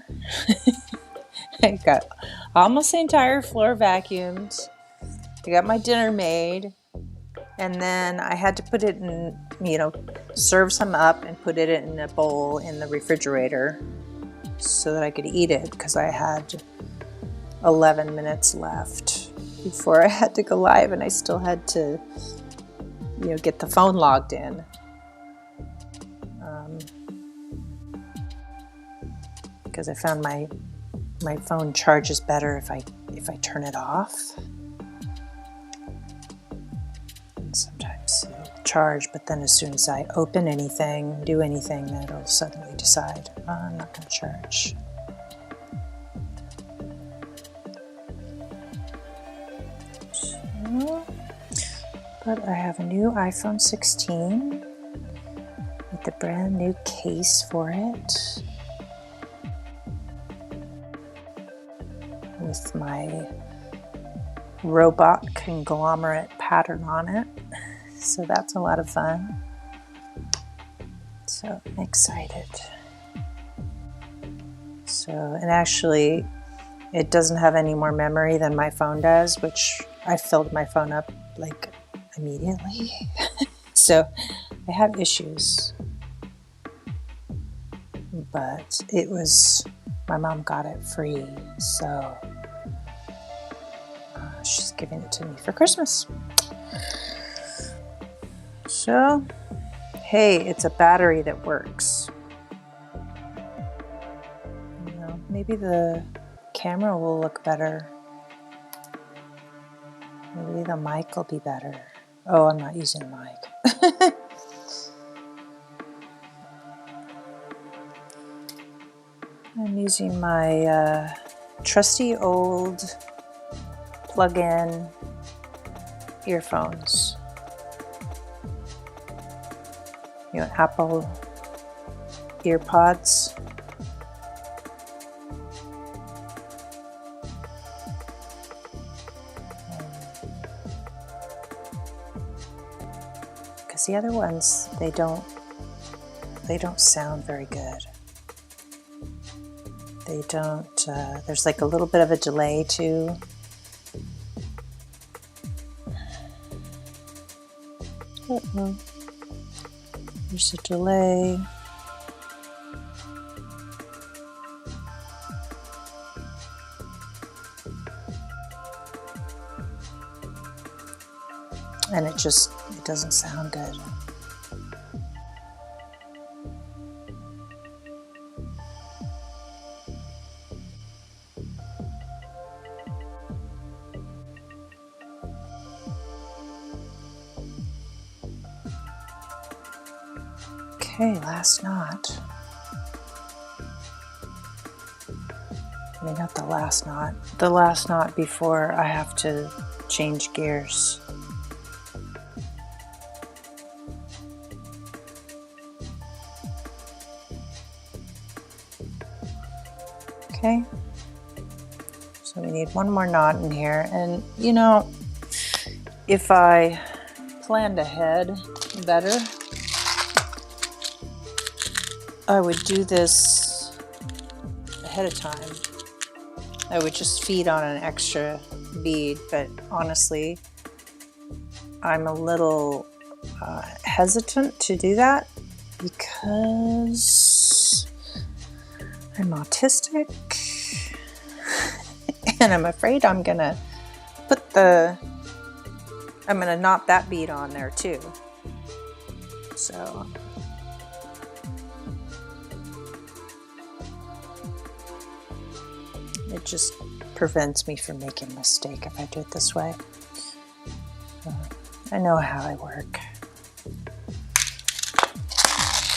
I got almost the entire floor vacuumed. I got my dinner made, and then I had to put it in, serve some up and put it in a bowl in the refrigerator so that I could eat it, because I had 11 minutes left before I had to go live, and I still had to get the phone logged in. Because I found my phone charges better if I turn it off. And sometimes it'll charge, but then as soon as I open anything, do anything, it'll suddenly decide, I'm not going to charge. But I have a new iPhone 16 with the brand new case for it, with my robot conglomerate pattern on it. So that's a lot of fun. So I'm excited. So, and actually it doesn't have any more memory than my phone does, which I filled my phone up like immediately. So I have issues, but my mom got it free, so she's giving it to me for Christmas. So hey, it's a battery that works. Maybe the camera will look better. Maybe the mic will be better. Oh, I'm not using a mic. I'm using my trusty old plug-in earphones. Apple EarPods. Because the other ones, they don't sound very good. They don't, there's like a little bit of a delay too. Uh-oh. There's a delay. And it doesn't sound good. Okay, last knot. I mean, not the last knot. The last knot before I have to change gears. Okay, so we need one more knot in here, and you know, if I planned ahead better, I would do this ahead of time. I would just feed on an extra bead, but honestly, I'm a little hesitant to do that because I'm autistic and I'm afraid I'm gonna knot that bead on there too. So it just prevents me from making a mistake if I do it this way. I know how I work.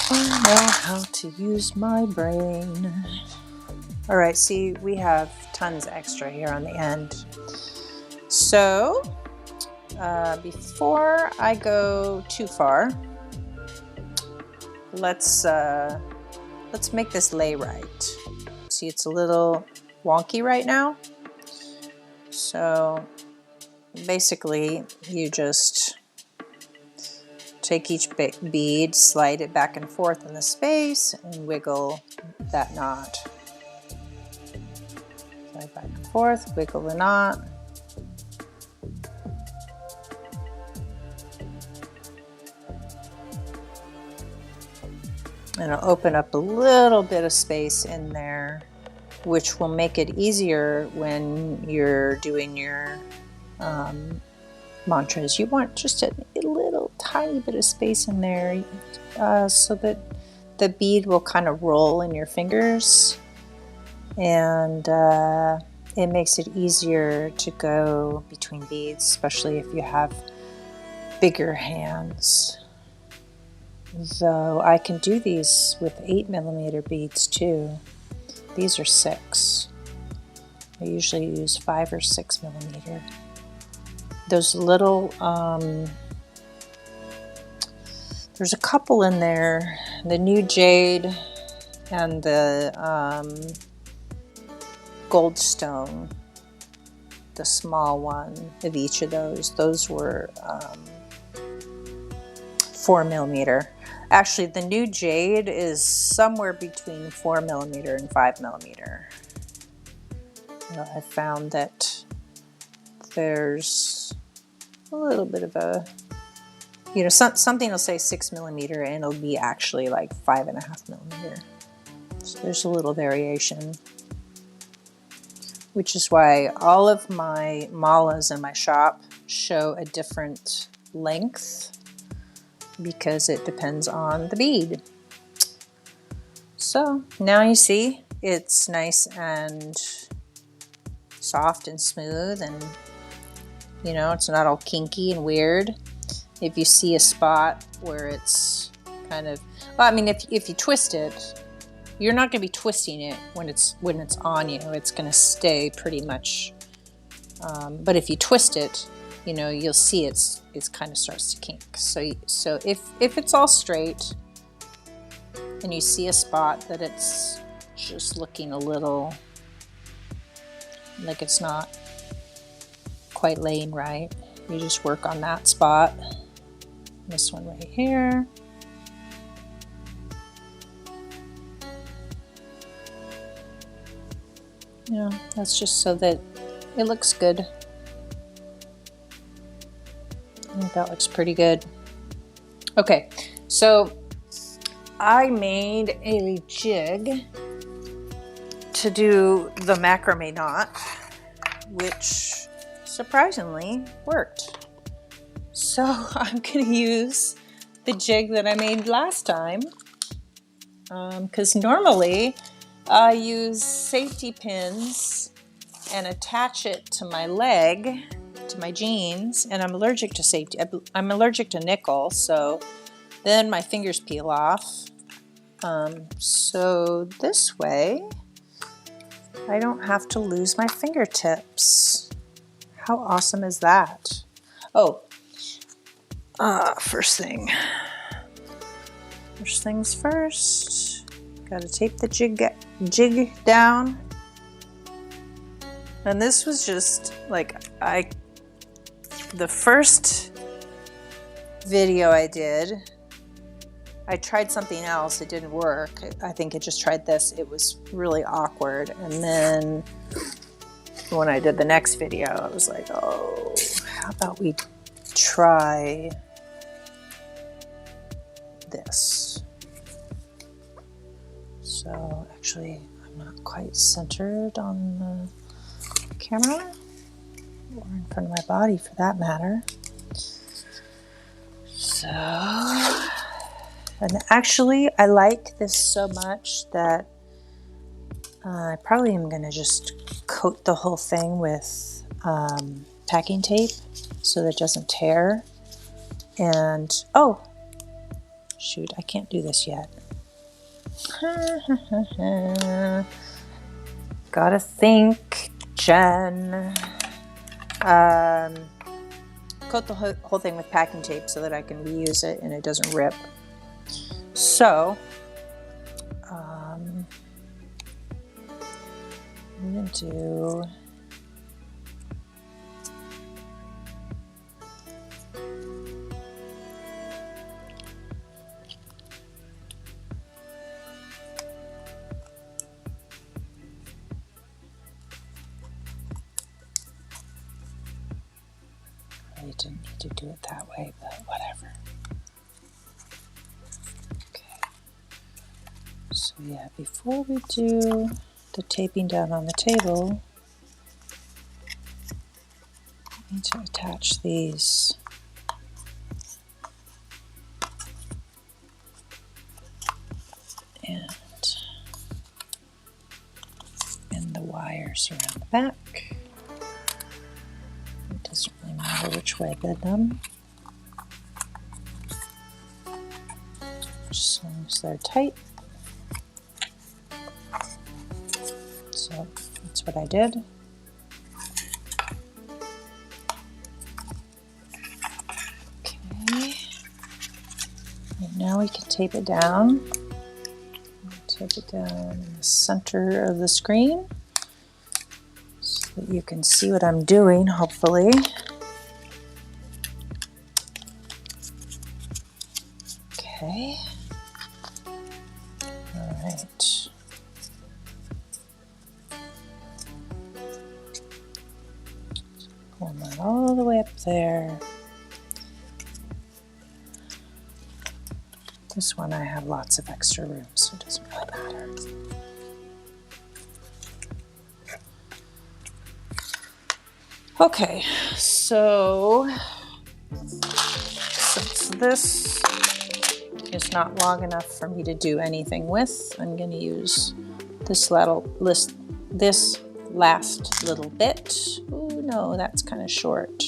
I know how to use my brain. All right, see, we have tons extra here on the end. So before I go too far, let's make this lay right. See, it's a little wonky right now. So basically, you just take each bead, slide it back and forth in the space, and wiggle that knot. Slide back and forth, wiggle the knot. And it'll open up a little bit of space in there, which will make it easier when you're doing your mantras. You want just a little tiny bit of space in there so that the bead will kind of roll in your fingers, and it makes it easier to go between beads, especially if you have bigger hands. Though I can do these with 8mm beads too. These are 6. I usually use 5 or 6mm. Those little, there's a couple in there, the new jade and the goldstone, the small one of each of those. Those were 4mm. Actually, the new jade is somewhere between 4mm and 5mm. I found that there's a little bit of a, something will say 6mm and it'll be actually like 5.5mm. So there's a little variation, which is why all of my malas in my shop show a different length, because it depends on the bead. So now you see it's nice and soft and smooth, and it's not all kinky and weird. If you see a spot where it's kind of, well, I mean, if you twist it, you're not going to be twisting it when it's on you. It's going to stay pretty much. But if you twist it, you'll see it's kind of starts to kink. So if it's all straight and you see a spot that it's just looking a little like it's not quite laying right, you just work on that spot. This one right here. That's just so that it looks good. I think that looks pretty good. Okay, so I made a jig to do the macrame knot, which surprisingly worked. So I'm gonna use the jig that I made last time, because normally I use safety pins and attach it to my leg, to my jeans, and I'm allergic to I'm allergic to nickel, so then my fingers peel off. So this way I don't have to lose my fingertips. How awesome is that? Oh, first things first, gotta tape the jig down. And this was just like, the first video I did, I tried something else, it didn't work. I think I just tried this, it was really awkward. And then when I did the next video, I was like, oh, how about we try this? So actually, I'm not quite centered on the camera, or in front of my body for that matter. So, and actually I like this so much that I probably am going to just coat the whole thing with packing tape so that it doesn't tear. And, oh, shoot, I can't do this yet. Gotta think, Jen. Coat the whole thing with packing tape so that I can reuse it and it doesn't rip. So, I'm gonna do I didn't need to do it that way, but whatever. Okay. So yeah, before we do the taping down on the table, I need to attach these. And the wires around the back. It doesn't really matter which way I bend them, just as long as they're tight. So that's what I did. Okay, and now we can tape it down. Tape it down in the center of the screen so that you can see what I'm doing, hopefully. Okay. All right. Pull that all the way up there. This one I have lots of extra room, so it doesn't really matter. Okay, so since this is not long enough for me to do anything with, I'm going to use this last little bit. Oh no, that's kind of short.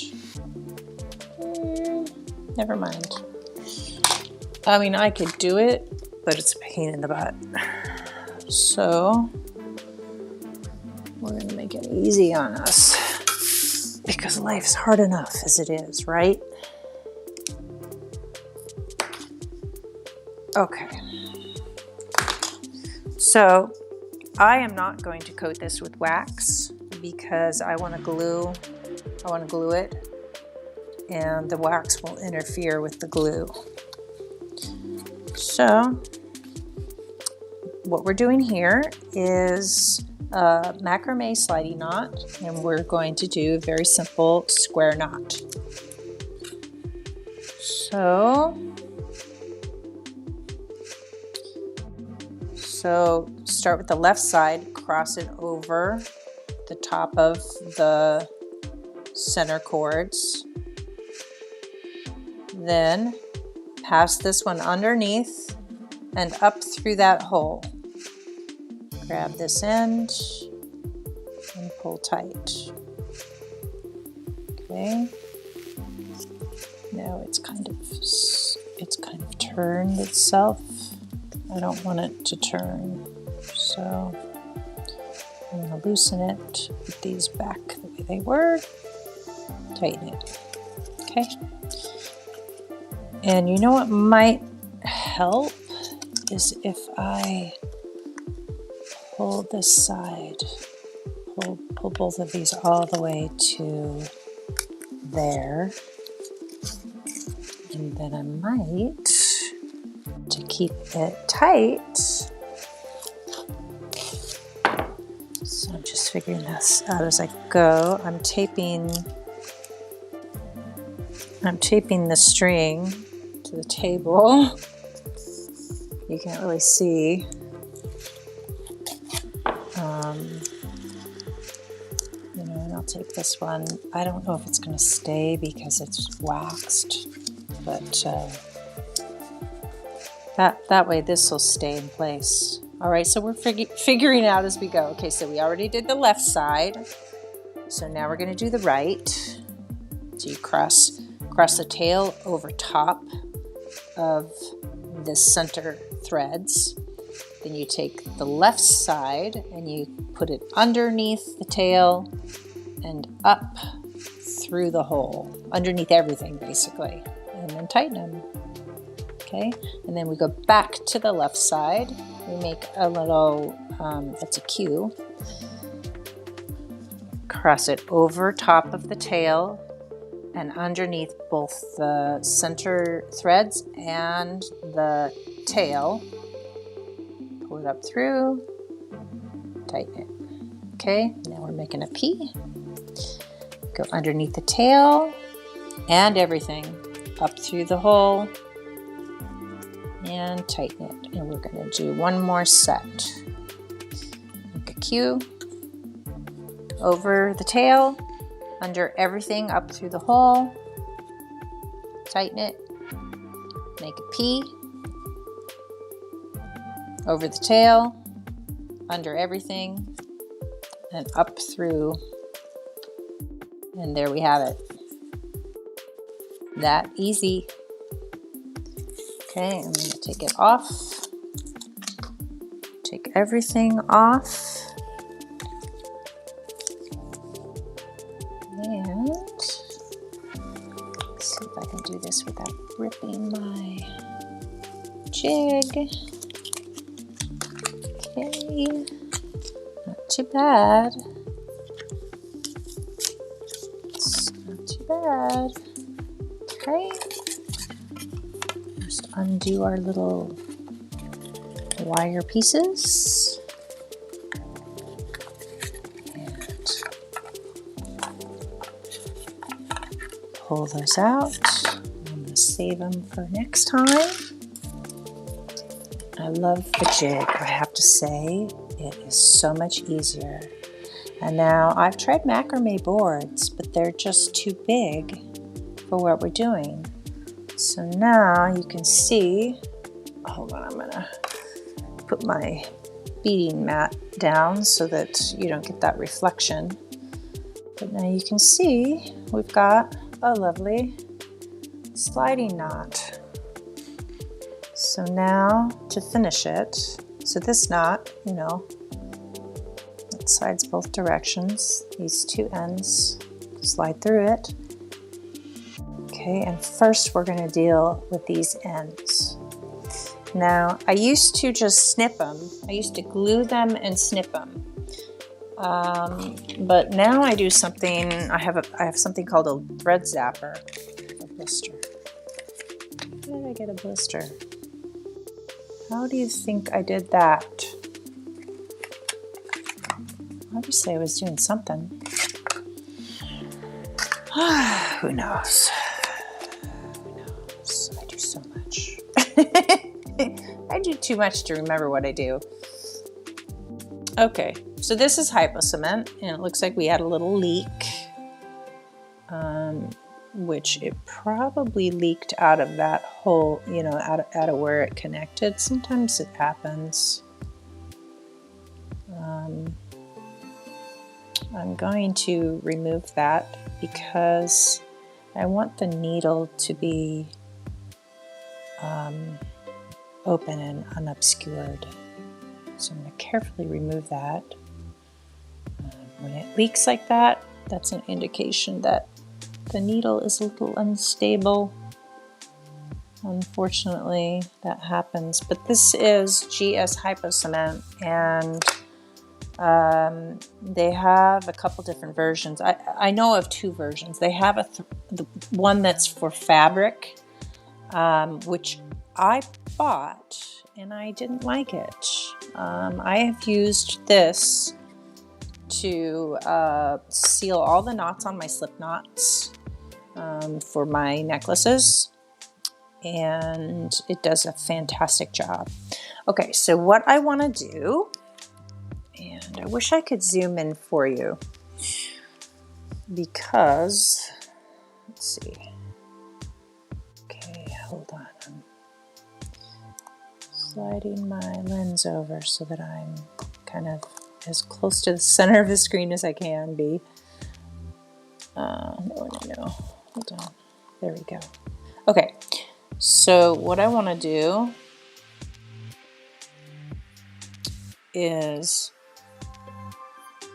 Never mind. I mean, I could do it, but it's a pain in the butt. So we're going to make it easy on us because life's hard enough as it is, right? Okay. So I am not going to coat this with wax because I want to glue it, and the wax will interfere with the glue. So what we're doing here is a macrame sliding knot, and we're going to do a very simple square knot. So So start with the left side, cross it over the top of the center cords. Then pass this one underneath and up through that hole. Grab this end and pull tight. Okay. Now it's kind of turned itself. I don't want it to turn, so I'm going to loosen it, put these back the way they were, tighten it. Okay. And you know what might help is if I pull this side, pull both of these all the way to there, and then I might, to keep it tight, so I'm just figuring this out as I go. I'm taping the string to the table. You can't really see. You know, and I'll take this one. I don't know if it's going to stay because it's waxed, but that way this will stay in place. All right, so we're figuring out as we go. Okay, so we already did the left side, so now we're going to do the right. So you cross the tail over top of the center threads. Then you take the left side and you put it underneath the tail and up through the hole, underneath everything basically, and then tighten them. Okay, and then we go back to the left side. We make a little, that's a Q. Cross it over top of the tail and underneath both the center threads and the tail. Pull it up through, tighten it. Okay, now we're making a P. Go underneath the tail and everything, up through the hole, and tighten it. And we're going to do one more set. Make a Q, over the tail, under everything, up through the hole, tighten it, make a P, over the tail, under everything, and up through, and there we have it. That easy. Okay, I'm going to take it off. Take everything off. And let's see if I can do this without ripping my jig. Okay, not too bad. It's not too bad. Okay, just undo our little wire pieces. Pull those out. I'm going to save them for next time. I love the jig, I have to say. It is so much easier. And now I've tried macrame boards, but they're just too big for what we're doing. So now you can see, hold on, I'm going to put my beading mat down so that you don't get that reflection. But now you can see we've got a lovely sliding knot. So now to finish it, so this knot, you know, it slides both directions, these two ends, slide through it. Okay, and first we're going to deal with these ends. Now, I used to just snip them. I used to glue them and snip them. But now I do something, I have something called a thread zapper. A blister. How did I get a blister? How do you think I did that? Obviously I was doing something. Who knows? Who knows? I do so much. I do too much to remember what I do. Okay, so this is hypocement, and it looks like we had a little leak, which it probably leaked out of that hole, you know, out of where it connected. Sometimes it happens. I'm going to remove that because I want the needle to be open and unobscured. So I'm going to carefully remove that. When it leaks like that, that's an indication that the needle is a little unstable. Unfortunately, that happens. But this is GS Hypocement, and they have a couple different versions. I know of two versions. They have the one that's for fabric, which I bought, and I didn't like it. I have used this to seal all the knots on my slip knots for my necklaces, and it does a fantastic job. Okay, so what I want to do, and I wish I could zoom in for you because, let's see. Okay, hold on. I'm sliding my lens over so that I'm kind of as close to the center of the screen as I can be. No. Hold on. There we go. Okay, so what I want to do is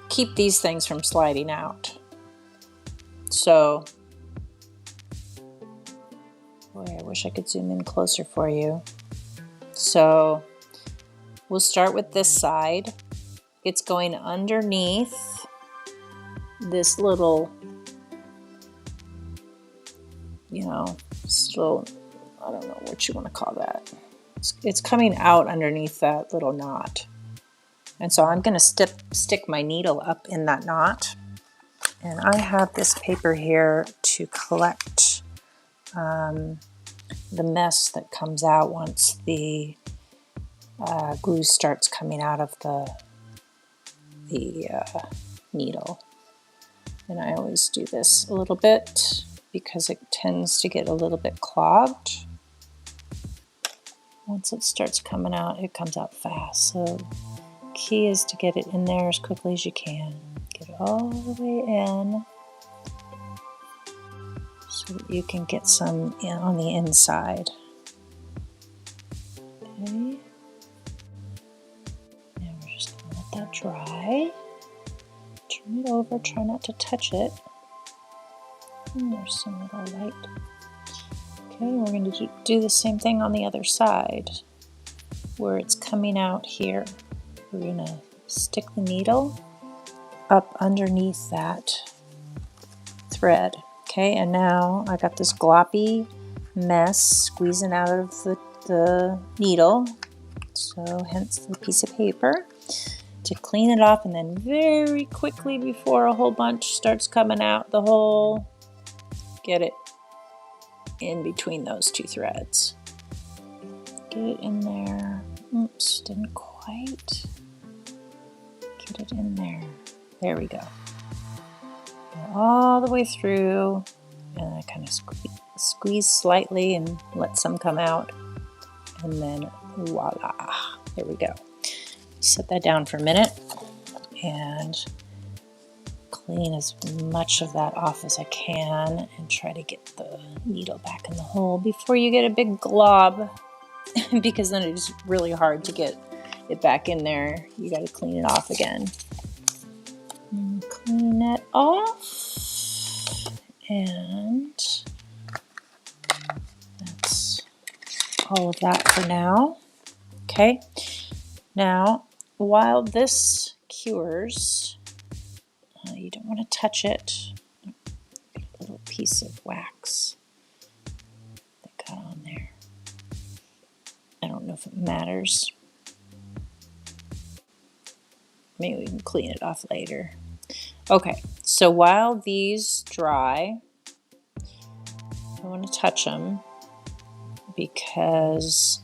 keep these things from sliding out. So, boy, I wish I could zoom in closer for you. So, we'll start with this side. It's going underneath this little, you know, this little, I don't know what you want to call that. It's coming out underneath that little knot. And so I'm going to stick my needle up in that knot. And I have this paper here to collect the mess that comes out once the glue starts coming out of the needle. And I always do this a little bit because it tends to get a little bit clogged. Once it starts coming out, it comes out fast. So key is to get it in there as quickly as you can. Get it all the way in so that you can get some in on the inside. Okay. Now we're just going to let that dry. Turn it over, try not to touch it. And there's some little light. Okay, we're going to do the same thing on the other side where it's coming out here. We're going to stick the needle up underneath that thread. Okay, and now I got this gloppy mess squeezing out of the needle, so hence the piece of paper, to clean it off, and then very quickly before a whole bunch starts coming out the hole, get it in between those two threads. Get it in there. Oops, didn't quite. Get it in there. There we go. Go all the way through, and I kind of squeeze slightly and let some come out, and then voila, there we go. Set that down for a minute and clean as much of that off as I can and try to get the needle back in the hole before you get a big glob because then it's really hard to get it back in there. You got to clean it off again. And clean that off, and that's all of that for now. Okay, now while this cures, you don't want to touch it. Get a little piece of wax that got on there. I don't know if it matters. Maybe we can clean it off later. Okay, so while these dry, I want to touch them. because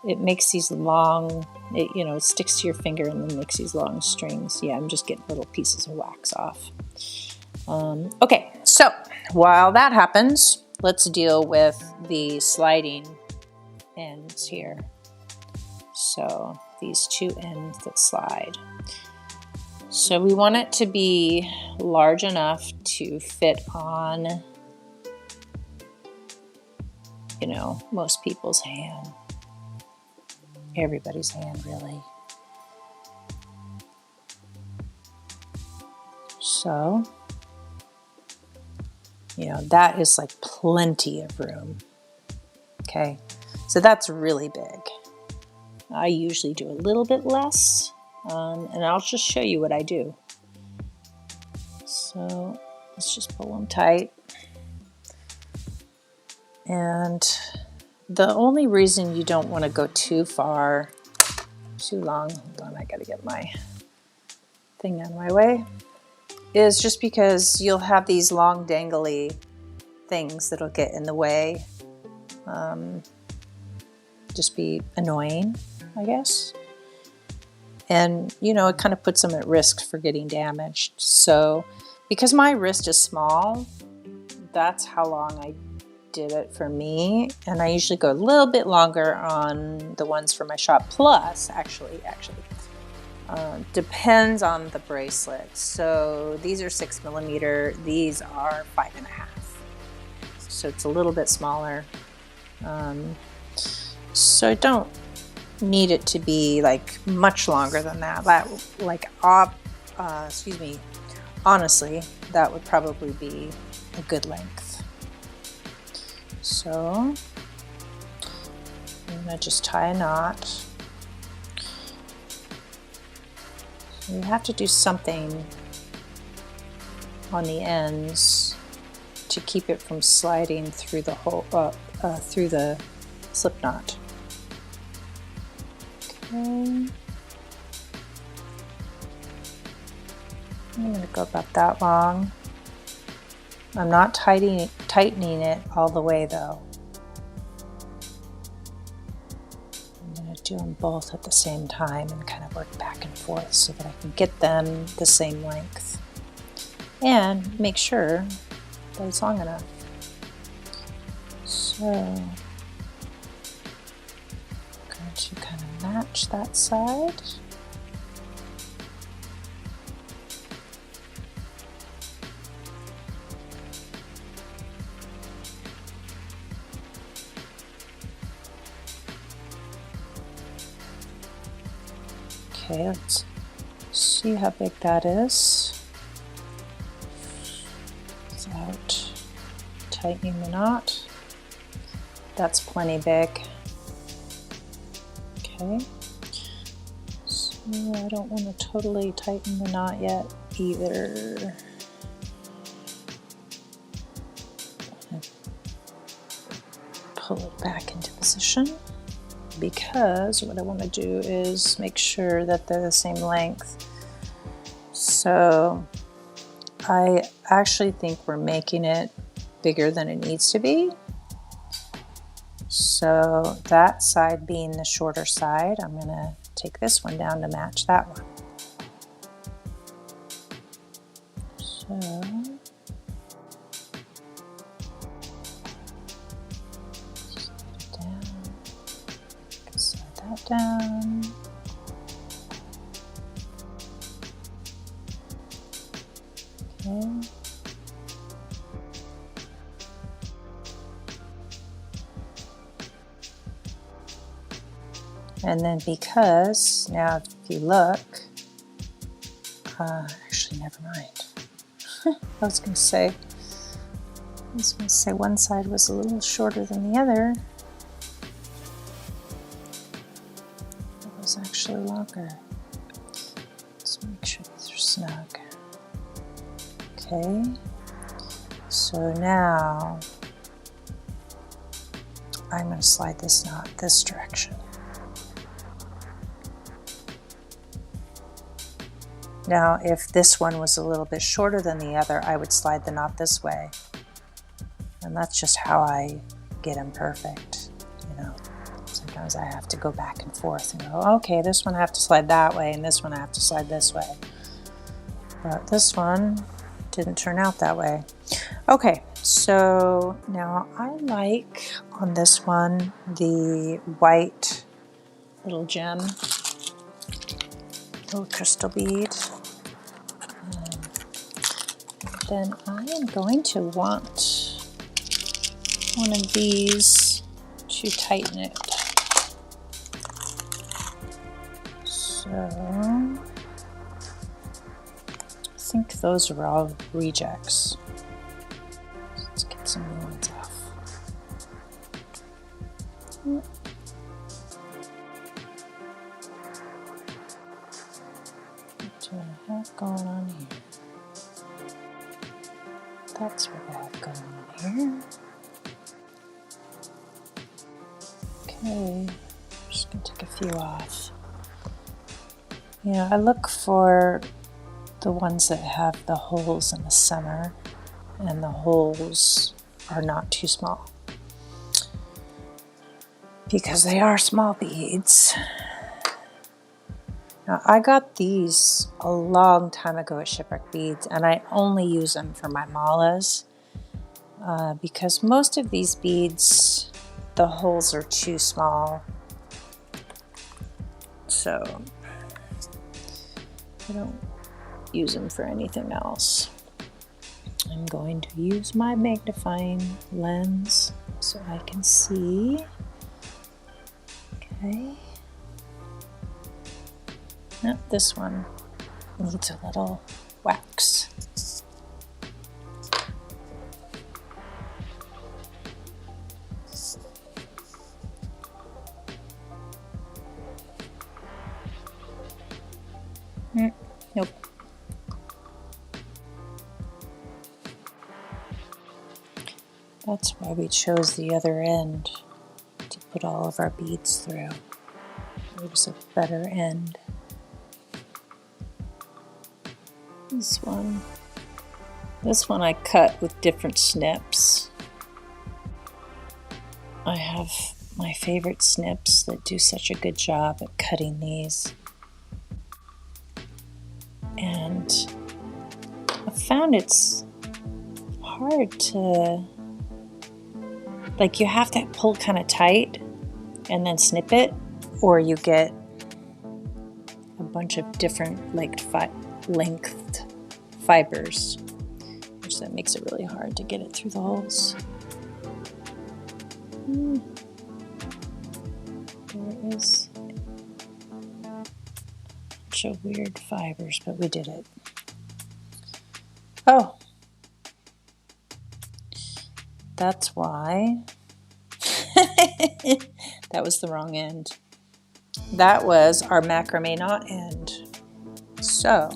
it makes these long, it sticks to your finger and then makes these long strings. Yeah, I'm just getting little pieces of wax off. Okay, so while that happens, let's deal with the sliding ends here. So these two ends that slide. So we want it to be large enough to fit on, most people's hand. Everybody's hand, really. So, that is like plenty of room. Okay, so that's really big. I usually do a little bit less, and I'll just show you what I do. So let's just pull them tight. And the only reason you don't want to go too long, hold on, I gotta get my thing out of my way, is just because you'll have these long dangly things that'll get in the way. Just be annoying, I guess. And, it kind of puts them at risk for getting damaged. So, because my wrist is small, that's how long I did it for me. And I usually go a little bit longer on the ones for my shop. Plus, actually, depends on the bracelet. So these are 6mm, these are 5.5. So it's a little bit smaller. So I don't need it to be like much longer than that. Honestly, that would probably be a good length. So I'm gonna just tie a knot. So you have to do something on the ends to keep it from sliding through the hole, through the slip knot. Okay. I'm going to go about that long. I'm not tightening it all the way though. I'm going to do them both at the same time and kind of work back and forth so that I can get them the same length and make sure that it's long enough. So I'm going to kind of match that side. Okay, let's see how big that is without tightening the knot. That's plenty big. Okay, so I don't want to totally tighten the knot yet either. Pull it back into position, because what I want to do is make sure that they're the same length. So I actually think we're making it bigger than it needs to be. So that side being the shorter side, I'm going to take this one down to match that one. So slide that down. Okay. And then because, now if you look, actually never mind. I was going to say one side was a little shorter than the other. It was actually longer. Let's make sure these are snug. Okay, so now I'm going to slide this knot this direction. Now, if this one was a little bit shorter than the other, I would slide the knot this way. And that's just how I get them perfect. know, sometimes I have to go back and forth and go, okay, this one I have to slide that way and this one I have to slide this way. But this one didn't turn out that way. Okay, so now I like on this one the white little gem, little crystal bead. Then I am going to want one of these to tighten it. So I think those are all rejects. Let's get some new ones off. What do I have going on here? That's what I have going on here. Okay, I'm just going to take a few off. Yeah, I look for the ones that have the holes in the center and the holes are not too small, because they are small beads. Now, I got these a long time ago at Shipwreck Beads, and I only use them for my malas because most of these beads, the holes are too small. So I don't use them for anything else. I'm going to use my magnifying lens so I can see. Okay. Now, this one needs a little wax. Nope. That's why we chose the other end to put all of our beads through. It was a better end. This one I cut with different snips. I have my favorite snips that do such a good job at cutting these. And I found it's hard to, like, you have to pull kind of tight and then snip it, or you get a bunch of different lengthed fibers, which that makes it really hard to get it through the holes. There is a bunch of weird fibers, but we did it. Oh, that's why. That was the wrong end. That was our macrame knot end. So,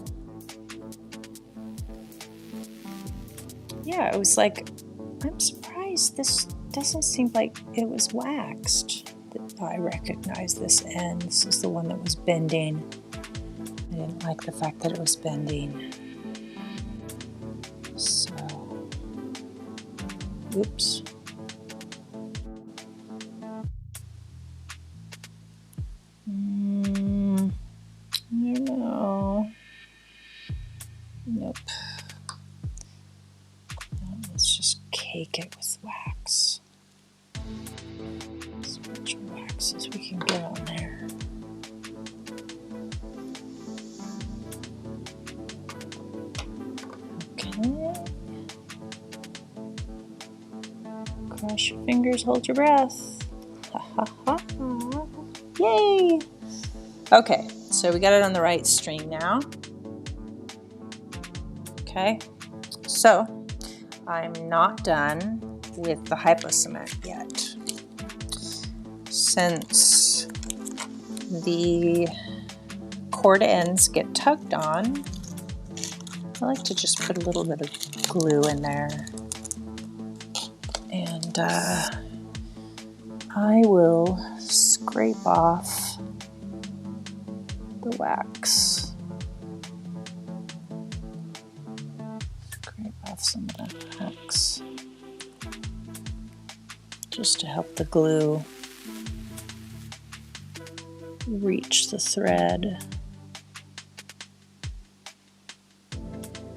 yeah, it was like, I'm surprised this doesn't seem like it was waxed. I recognize this end. This is the one that was bending. I didn't like the fact that it was bending. So, oops. I don't know. Nope. Now let's just cake it with wax. As much wax as we can get on there. Okay. Cross your fingers, hold your breath. Ha ha ha. Yay! Okay, so we got it on the right string now. Okay, so I'm not done with the hypocement yet. Since the cord ends get tugged on, I like to just put a little bit of glue in there. And I will scrape off the wax. Scrape off some of that wax just to help the glue reach the thread.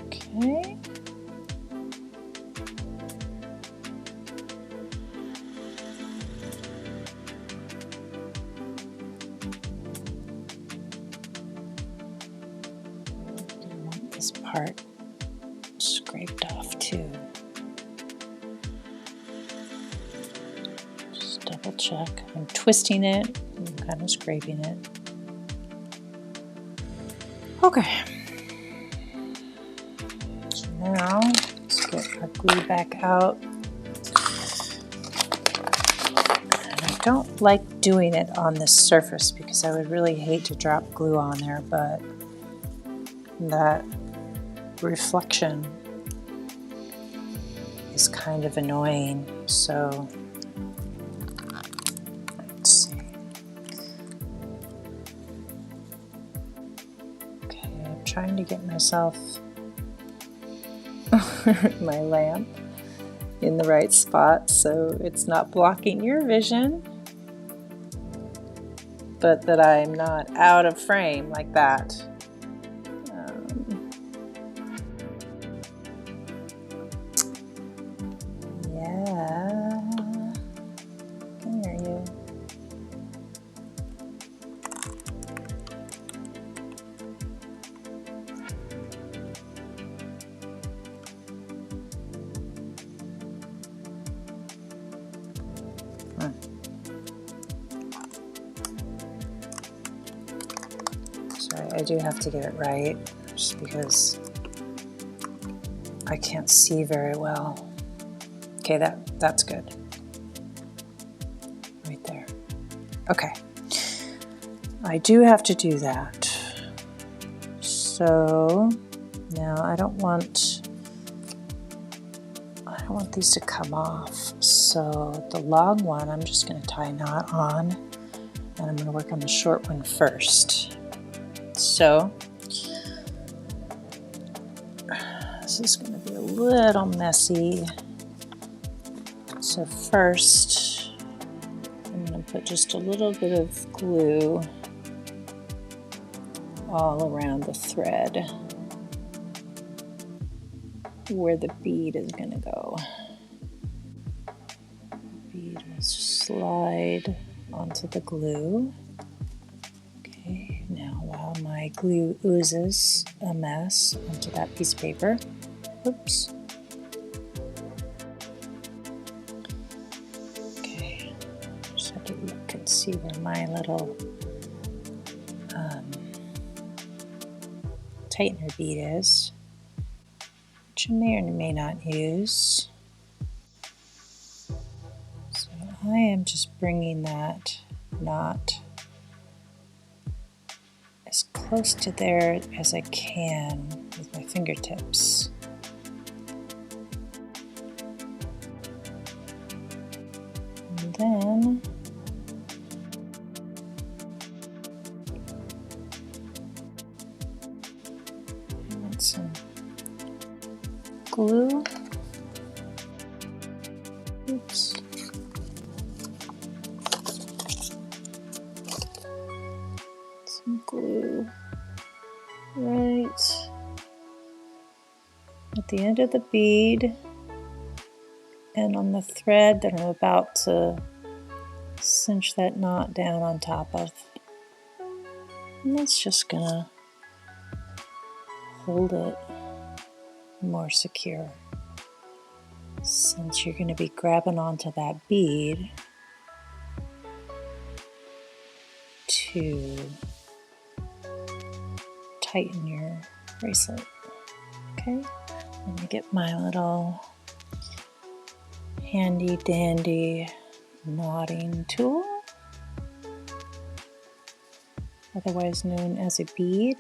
Okay. I want this part scraped off too. Just double check. I'm twisting it, I'm kind of scraping it. Okay. So now let's get our glue back out. And I don't like doing it on this surface because I would really hate to drop glue on there, but that reflection is kind of annoying, so let's see. Okay, I'm trying to get myself my lamp in the right spot so it's not blocking your vision, but that I'm not out of frame like that. Yeah, I can hear you. Sorry, I do have to get it right just because I can't see very well. Okay, that's good. Right there. Okay. I do have to do that. So now I don't want these to come off. So the long one, I'm just going to tie a knot on, and I'm going to work on the short one first. So this is going to be a little messy. So first, I'm going to put just a little bit of glue all around the thread where the bead is going to go. The bead will slide onto the glue. Okay, now while my glue oozes a mess onto that piece of paper, oops. Okay, just have to look and see where my little tightener bead is, which you may or may not use. So I am just bringing that knot as close to there as I can with my fingertips. And then some glue. Oops. Some glue right at the end of the bead and on the thread that I'm about to cinch that knot down on top of. And that's just gonna hold it more secure, since you're going to be grabbing onto that bead to tighten your bracelet. Okay, let me get my little handy dandy knotting tool, otherwise known as a bead,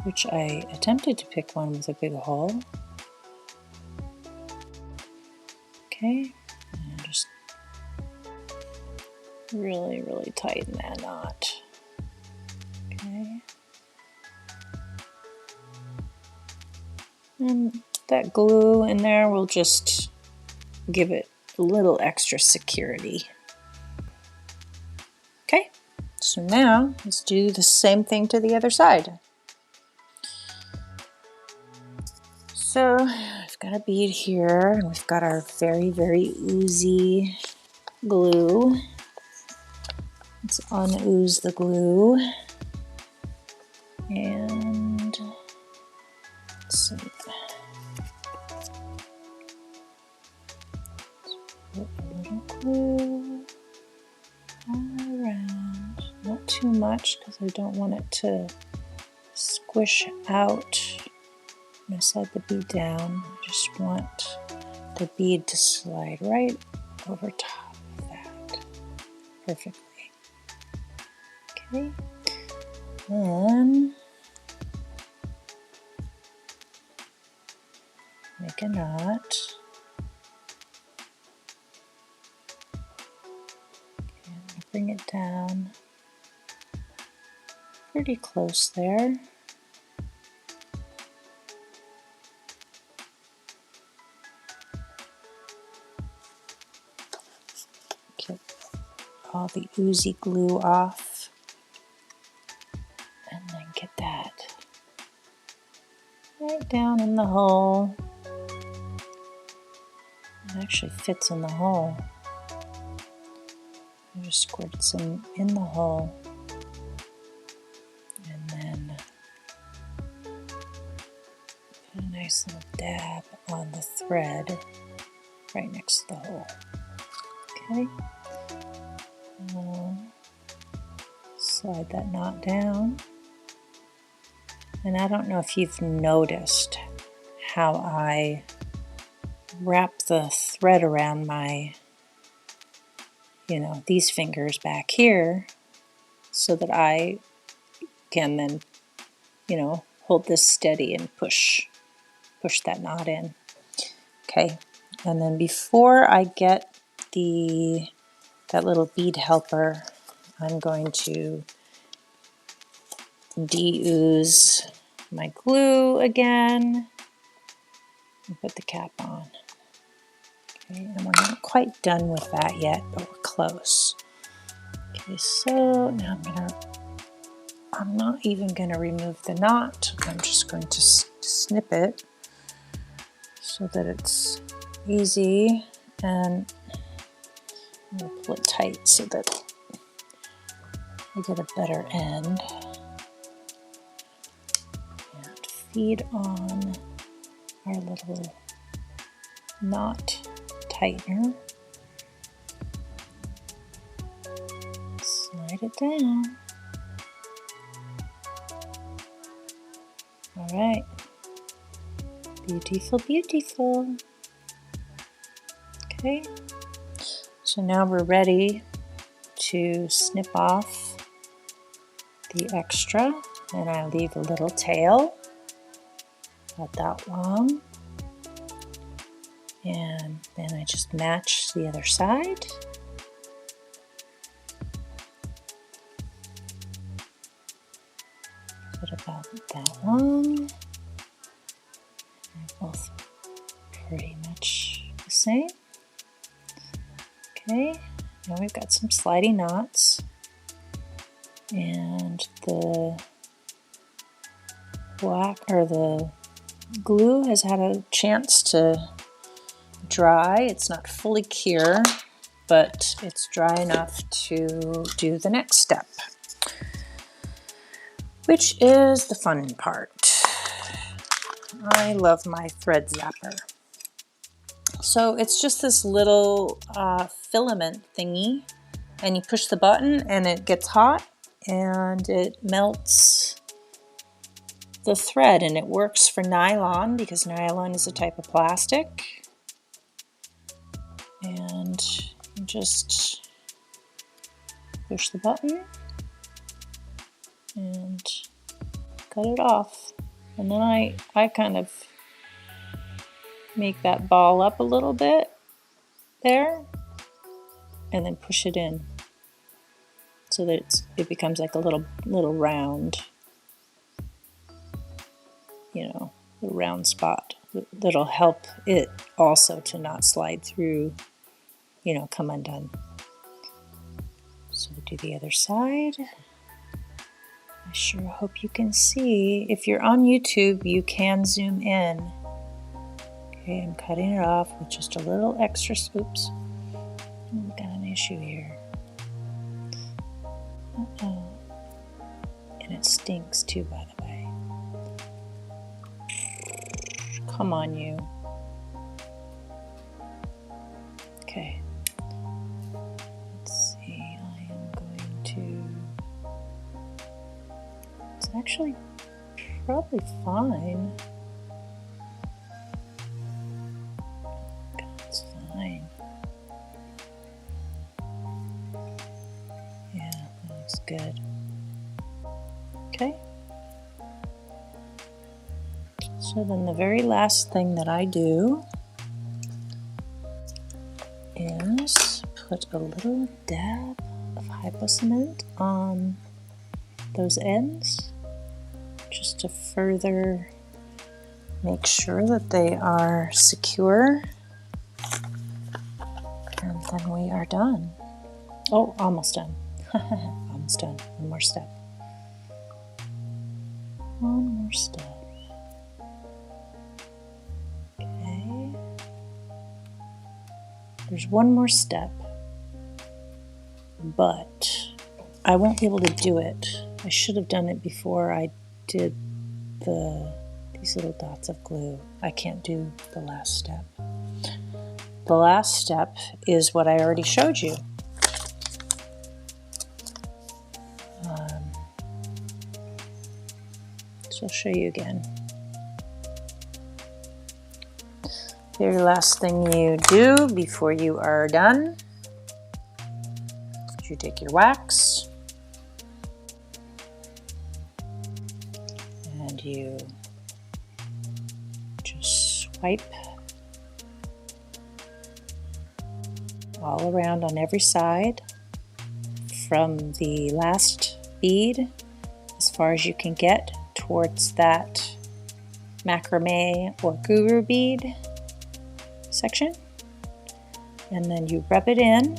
which I attempted to pick one with a big hole. Okay, and just really, really tighten that knot. Okay. And that glue in there will just give it a little extra security. So now let's do the same thing to the other side. So I've got a bead here, and we've got our very, very oozy glue. Let's unooze the glue. And let's see. Put a little glue all around. Not too much because I don't want it to squish out when I slide the bead down. I just want the bead to slide right over top of that perfectly. Okay, then make a knot. And bring it down pretty close there. Get all the oozy glue off, and then get that right down in the hole. It actually fits in the hole. I just squirt some in the hole, and then put a nice little dab on the thread right next to the hole. Okay. Slide that knot down. And I don't know if you've noticed how I wrap the thread around my, these fingers back here so that I can then, hold this steady and push that knot in. Okay, and then before I get that little bead helper, I'm going to de-ooze my glue again and put the cap on. Okay, and we're not quite done with that yet, but we're close. Okay, so now I'm not even going to remove the knot. I'm just going to snip it so that it's easy, and I'm going to pull it tight so that we get a better end. And feed on our little knot tightener. Slide it down. All right. Beautiful, beautiful. Okay. So now we're ready to snip off the extra, and I leave a little tail, about that long. And then I just match the other side. Put about that long. They're both pretty much the same. Okay, now we've got some sliding knots, and the the glue has had a chance to dry. It's not fully cure, but it's dry enough to do the next step, which is the fun part. I love my thread zapper. So it's just this little filament thingy, and you push the button and it gets hot and it melts the thread, and it works for nylon because nylon is a type of plastic. And you just push the button and cut it off. And then I kind of make that ball up a little bit there, and then push it in so that it becomes like a little round, little round spot that'll help it also to not slide through, come undone. So we'll do the other side. I sure hope you can see. If you're on YouTube, you can zoom in. Okay, I'm cutting it off with just a little extra. Oops. We've got an issue here. Uh-oh. And it stinks too, by the way. Come on, you. Okay. Let's see. I am going to... It's actually probably fine. It's fine. Yeah, that looks good. Okay. So then the very last thing that I do is put a little dab of hypo cement on those ends, just to further make sure that they are secure. And then we are done. Oh, almost done. Almost done. One more step. One more step. Okay. There's one more step, but I won't be able to do it. I should have done it before I did these little dots of glue. I can't do the last step. The last step is what I already showed you. So I'll show you again. The very last thing you do before you are done is you take your wax and you just swipe all around on every side from the last bead as far as you can get towards that macrame or guru bead section, and then you rub it in,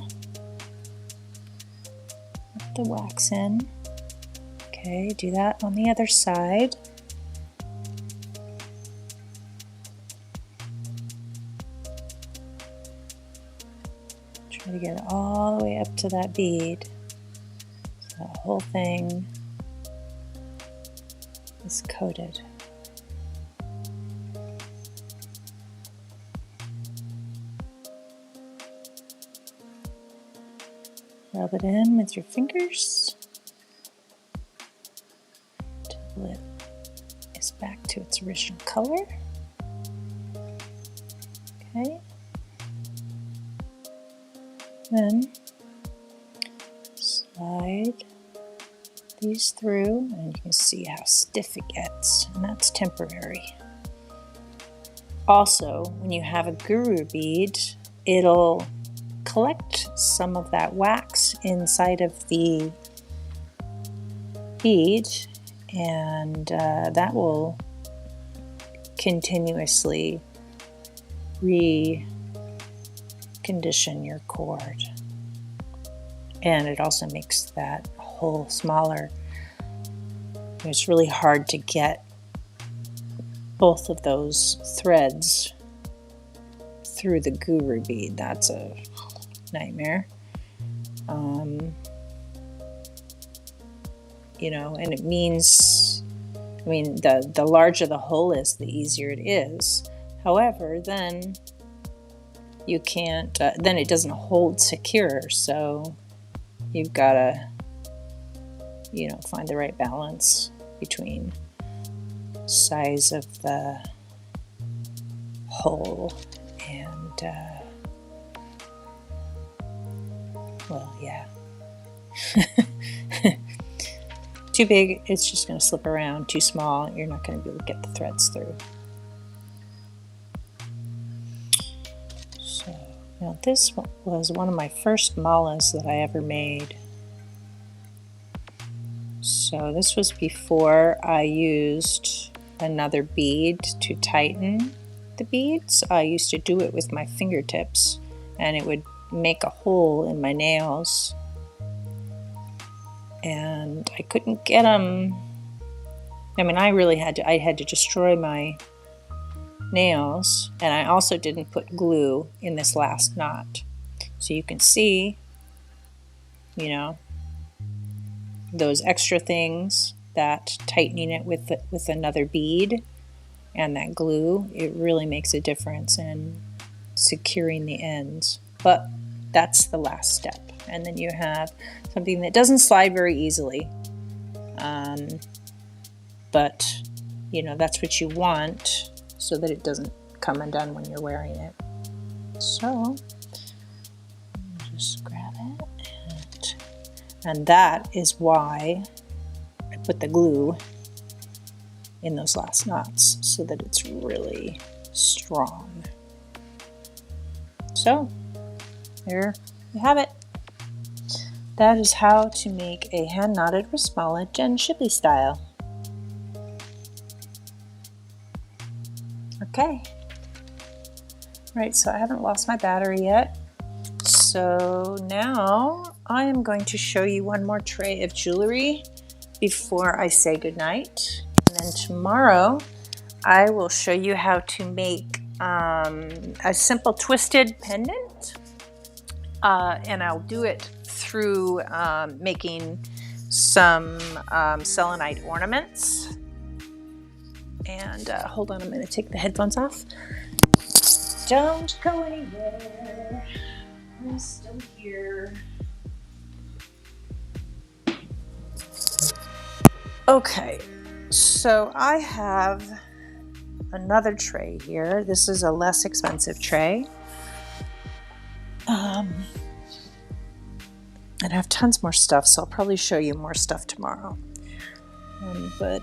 put the wax in. Okay, do that on the other side. Try to get it all the way up to that bead, so that whole thing is coated. Rub it in with your fingers until it is back to its original color. Okay. Then slide these through, and you can see how stiff it gets, and that's temporary. Also, when you have a guru bead, it'll collect some of that wax inside of the bead, and that will continuously recondition your cord. And it also makes that hole smaller. It's really hard to get both of those threads through the guru bead. That's a nightmare. You know, and it means, I mean, the larger the hole is, the easier it is. However, then you can't, then it doesn't hold secure, so you've got to, you know, find the right balance between size of the hole and, well, yeah. Too big, it's just going to slip around. Too small, you're not going to be able to get the threads through. So, now this was one of my first malas that I ever made. So this was before I used another bead to tighten the beads. I used to do it with my fingertips, and it would make a hole in my nails. and I couldn't get them. I mean, I had to destroy my nails, and I also didn't put glue in this last knot. So you can see, you know, those extra things, that tightening it with another bead and that glue, it really makes a difference in securing the ends. But that's the last step. And then you have something that doesn't slide very easily. But, you know, that's what you want so that it doesn't come undone when you're wearing it. So, just grab it. And that is why I put the glue in those last knots, so that it's really strong. So, there you have it. That is how to make a hand knotted Rasmala Jen Shipley style. Okay. Right, so I haven't lost my battery yet. So now I am going to show you one more tray of jewelry before I say goodnight. And then tomorrow I will show you how to make a simple twisted pendant. And I'll do it through making some selenite ornaments. And hold on, I'm going to take the headphones off. Don't go anywhere. I'm still here. Okay, so I have another tray here. This is a less expensive tray. And I have tons more stuff, so I'll probably show you more stuff tomorrow. But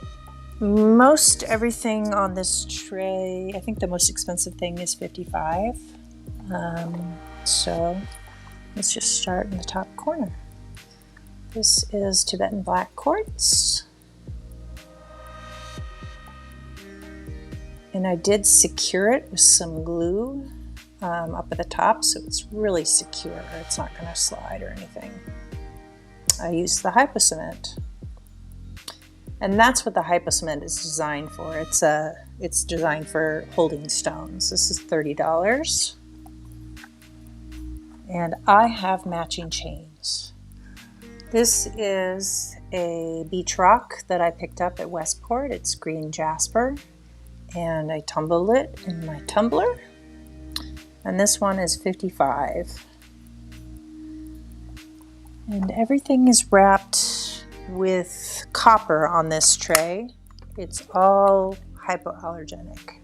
most everything on this tray, I think the most expensive thing is $55. So let's just start in the top corner. This is Tibetan black quartz. And I did secure it with some glue up at the top, so it's really secure. It's not going to slide or anything. I used the hypocement. And that's what the hypocement is designed for. It's designed for holding stones. This is $30. And I have matching chains. This is a beach rock that I picked up at Westport. It's green jasper. And I tumbled it in my tumbler. And this one is $55. And everything is wrapped with copper on this tray. It's all hypoallergenic.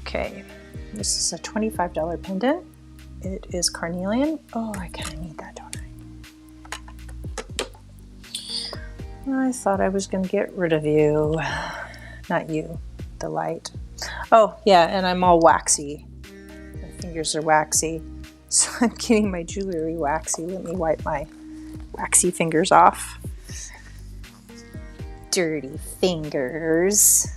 Okay, this is a $25 pendant. It is carnelian. Oh, I kind of need that, don't I? I thought I was going to get rid of you. Not you, the light. Oh, yeah, and I'm all waxy. My fingers are waxy. So I'm getting my jewelry waxy. Let me wipe my waxy fingers off. Dirty fingers.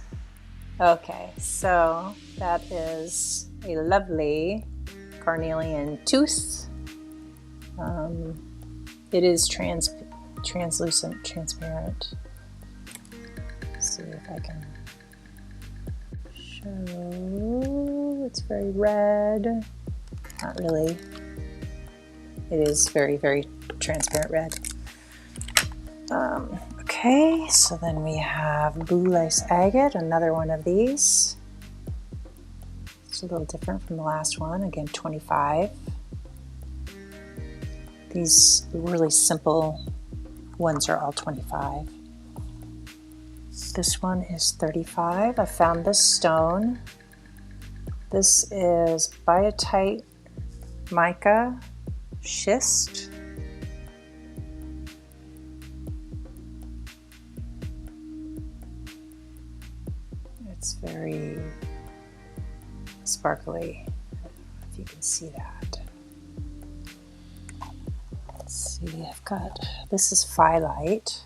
Okay, so that is a lovely carnelian tooth. It is translucent, transparent. Let's see if I can show. It's very red. Not really. It is very, very transparent red. Okay, so then we have blue lace agate, another one of these. It's a little different from the last one. Again, $25. These really simple ones are all $25. This one is $35. I found this stone. This is biotite mica schist. It's very sparkly. I don't know if you can see that. Let's see, this is phyllite.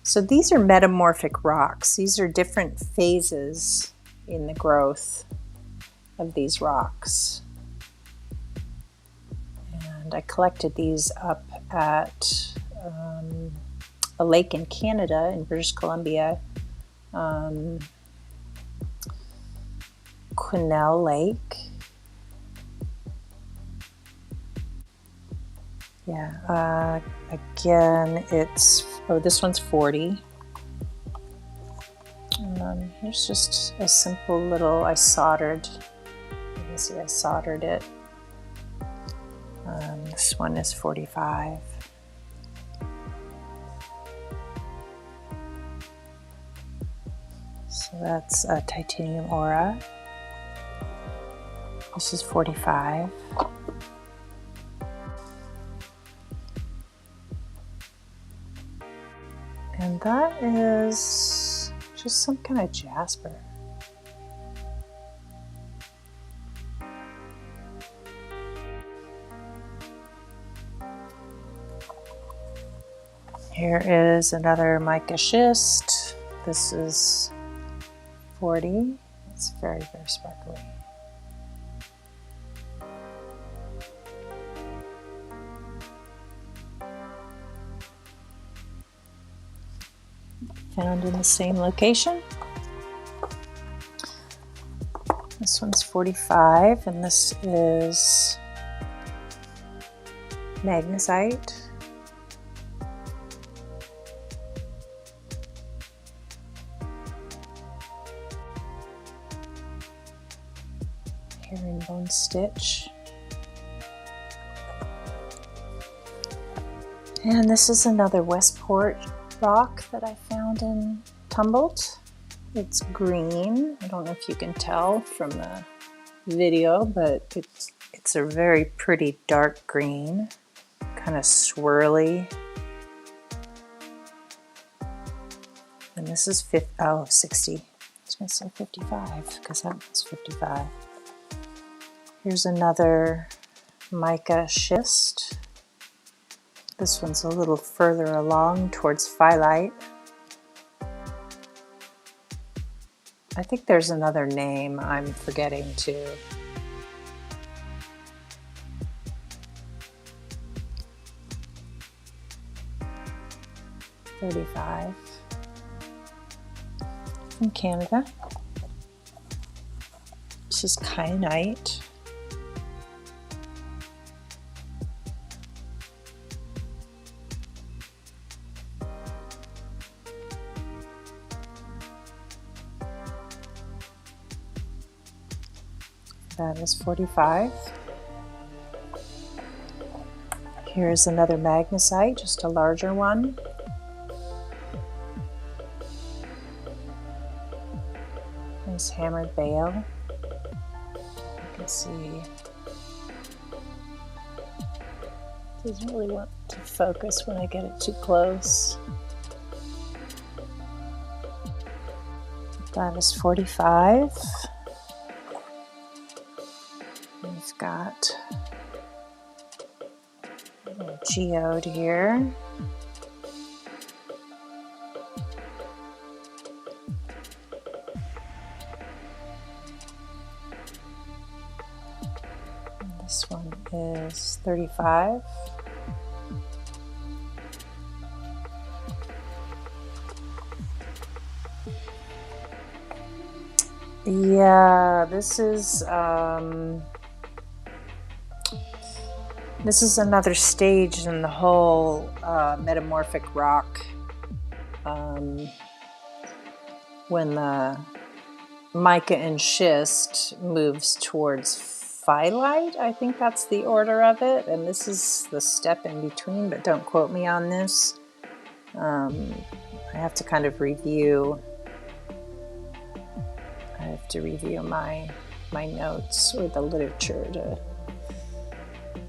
So these are metamorphic rocks. These are different phases in the growth of these rocks. And I collected these up at a lake in Canada, in British Columbia, Quesnel Lake. Yeah, again, this one's 40. And here's just a simple little, I soldered, you can see I soldered it. This one is 45. So that's a titanium aura. This is 45. And that is just some kind of jasper. Here is another mica schist. This is 40. It's very, very sparkly. Found in the same location. This one's 45, and this is magnesite. Herringbone stitch. And this is another Westport rock that I found in Tumbled. It's green. I don't know if you can tell from the video, but it's a very pretty dark green, kind of swirly. And this is 60. I was going to say 55 because that one's 55. Here's another mica schist. This one's a little further along towards phyllite. I think there's another name I'm forgetting too. $35 from Canada. This is kyanite. That is 45. Here's another magnesite, just a larger one. Nice hammered bale. You can see it doesn't really want to focus when I get it too close. That is 45. We've got a little geode here. And this one is 35. Yeah, this is another stage in the whole metamorphic rock. When the mica and schist moves towards phyllite, I think that's the order of it, and this is the step in between, but don't quote me on this. I have to kind of review. I have to review my notes or the literature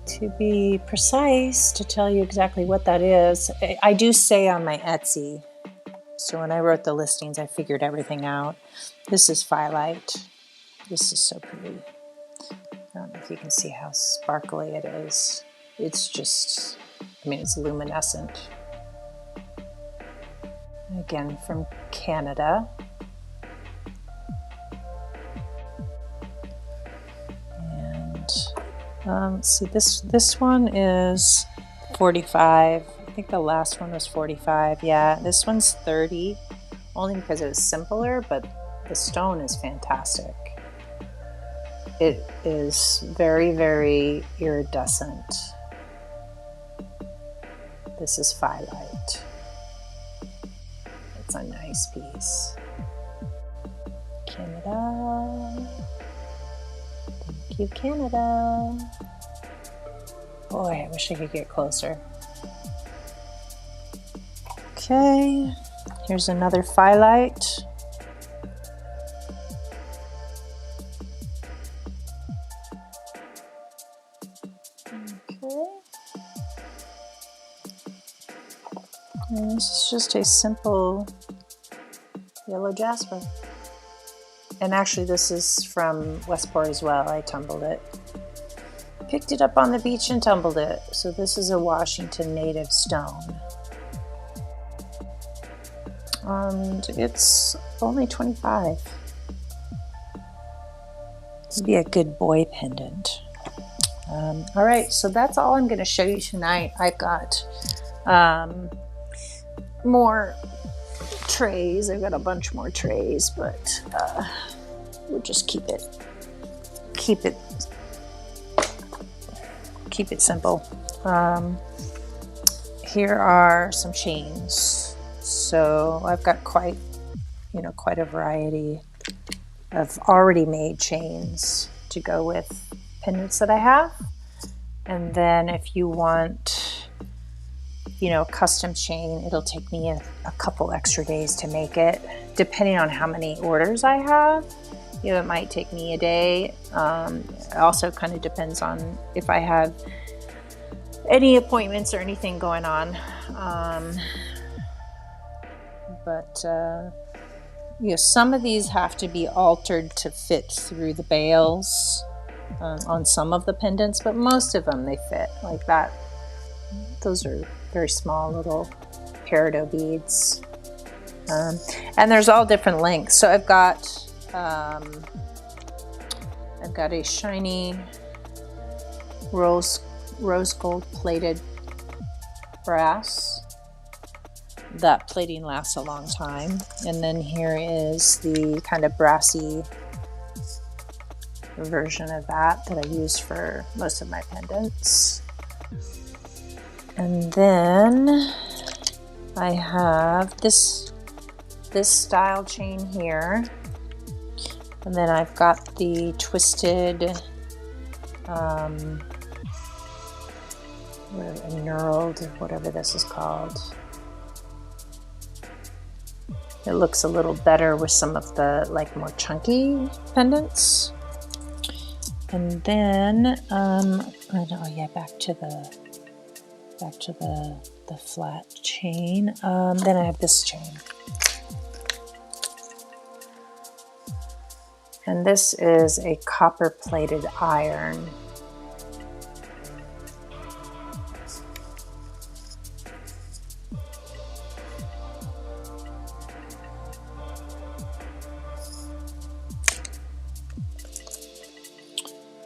to be precise, to tell you exactly what that is. I do say on my Etsy, so when I wrote the listings, I figured everything out. This is phyllite. This is so pretty. I don't know if you can see how sparkly it is. It's just, I mean, it's luminescent. Again, from Canada. Let's see, this one is 45. I think the last one was 45. Yeah, this one's 30, only because it was simpler, but the stone is fantastic. It is very, very iridescent. This is Phyllite. It's a nice piece. Canada. Thank you, Canada. Boy, I wish I could get closer. Okay, here's another Phyllite. Okay. And this is just a simple yellow jasper. And actually this is from Westport as well. I tumbled it. Picked it up on the beach and tumbled it. So this is a Washington native stone. And it's only 25. This would be a good boy pendant. All right, so that's all I'm going to show you tonight. I've got more trays. I've got a bunch more trays, but we'll just keep it simple. Here are some chains. So I've got quite a variety of already made chains to go with pendants that I have. And then if you want, custom chain, it'll take me a couple extra days to make it, depending on how many orders I have. It might take me a day. It also kind of depends on if I have any appointments or anything going on. Some of these have to be altered to fit through the bales on some of the pendants, but most of them, they fit like that. Those are very small little peridot beads. And there's all different lengths. So I've got a shiny rose gold plated brass. That plating lasts a long time. And then here is the kind of brassy version of that I use for most of my pendants. And then I have this style chain here. And then I've got the twisted knurled, whatever this is called. It looks a little better with some of the more chunky pendants. And then back to the flat chain. Then I have this chain. And this is a copper plated iron.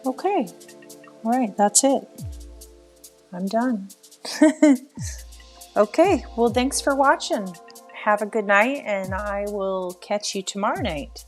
Okay, all right, that's it. I'm done. Okay, well, thanks for watching. Have a good night, and I will catch you tomorrow night.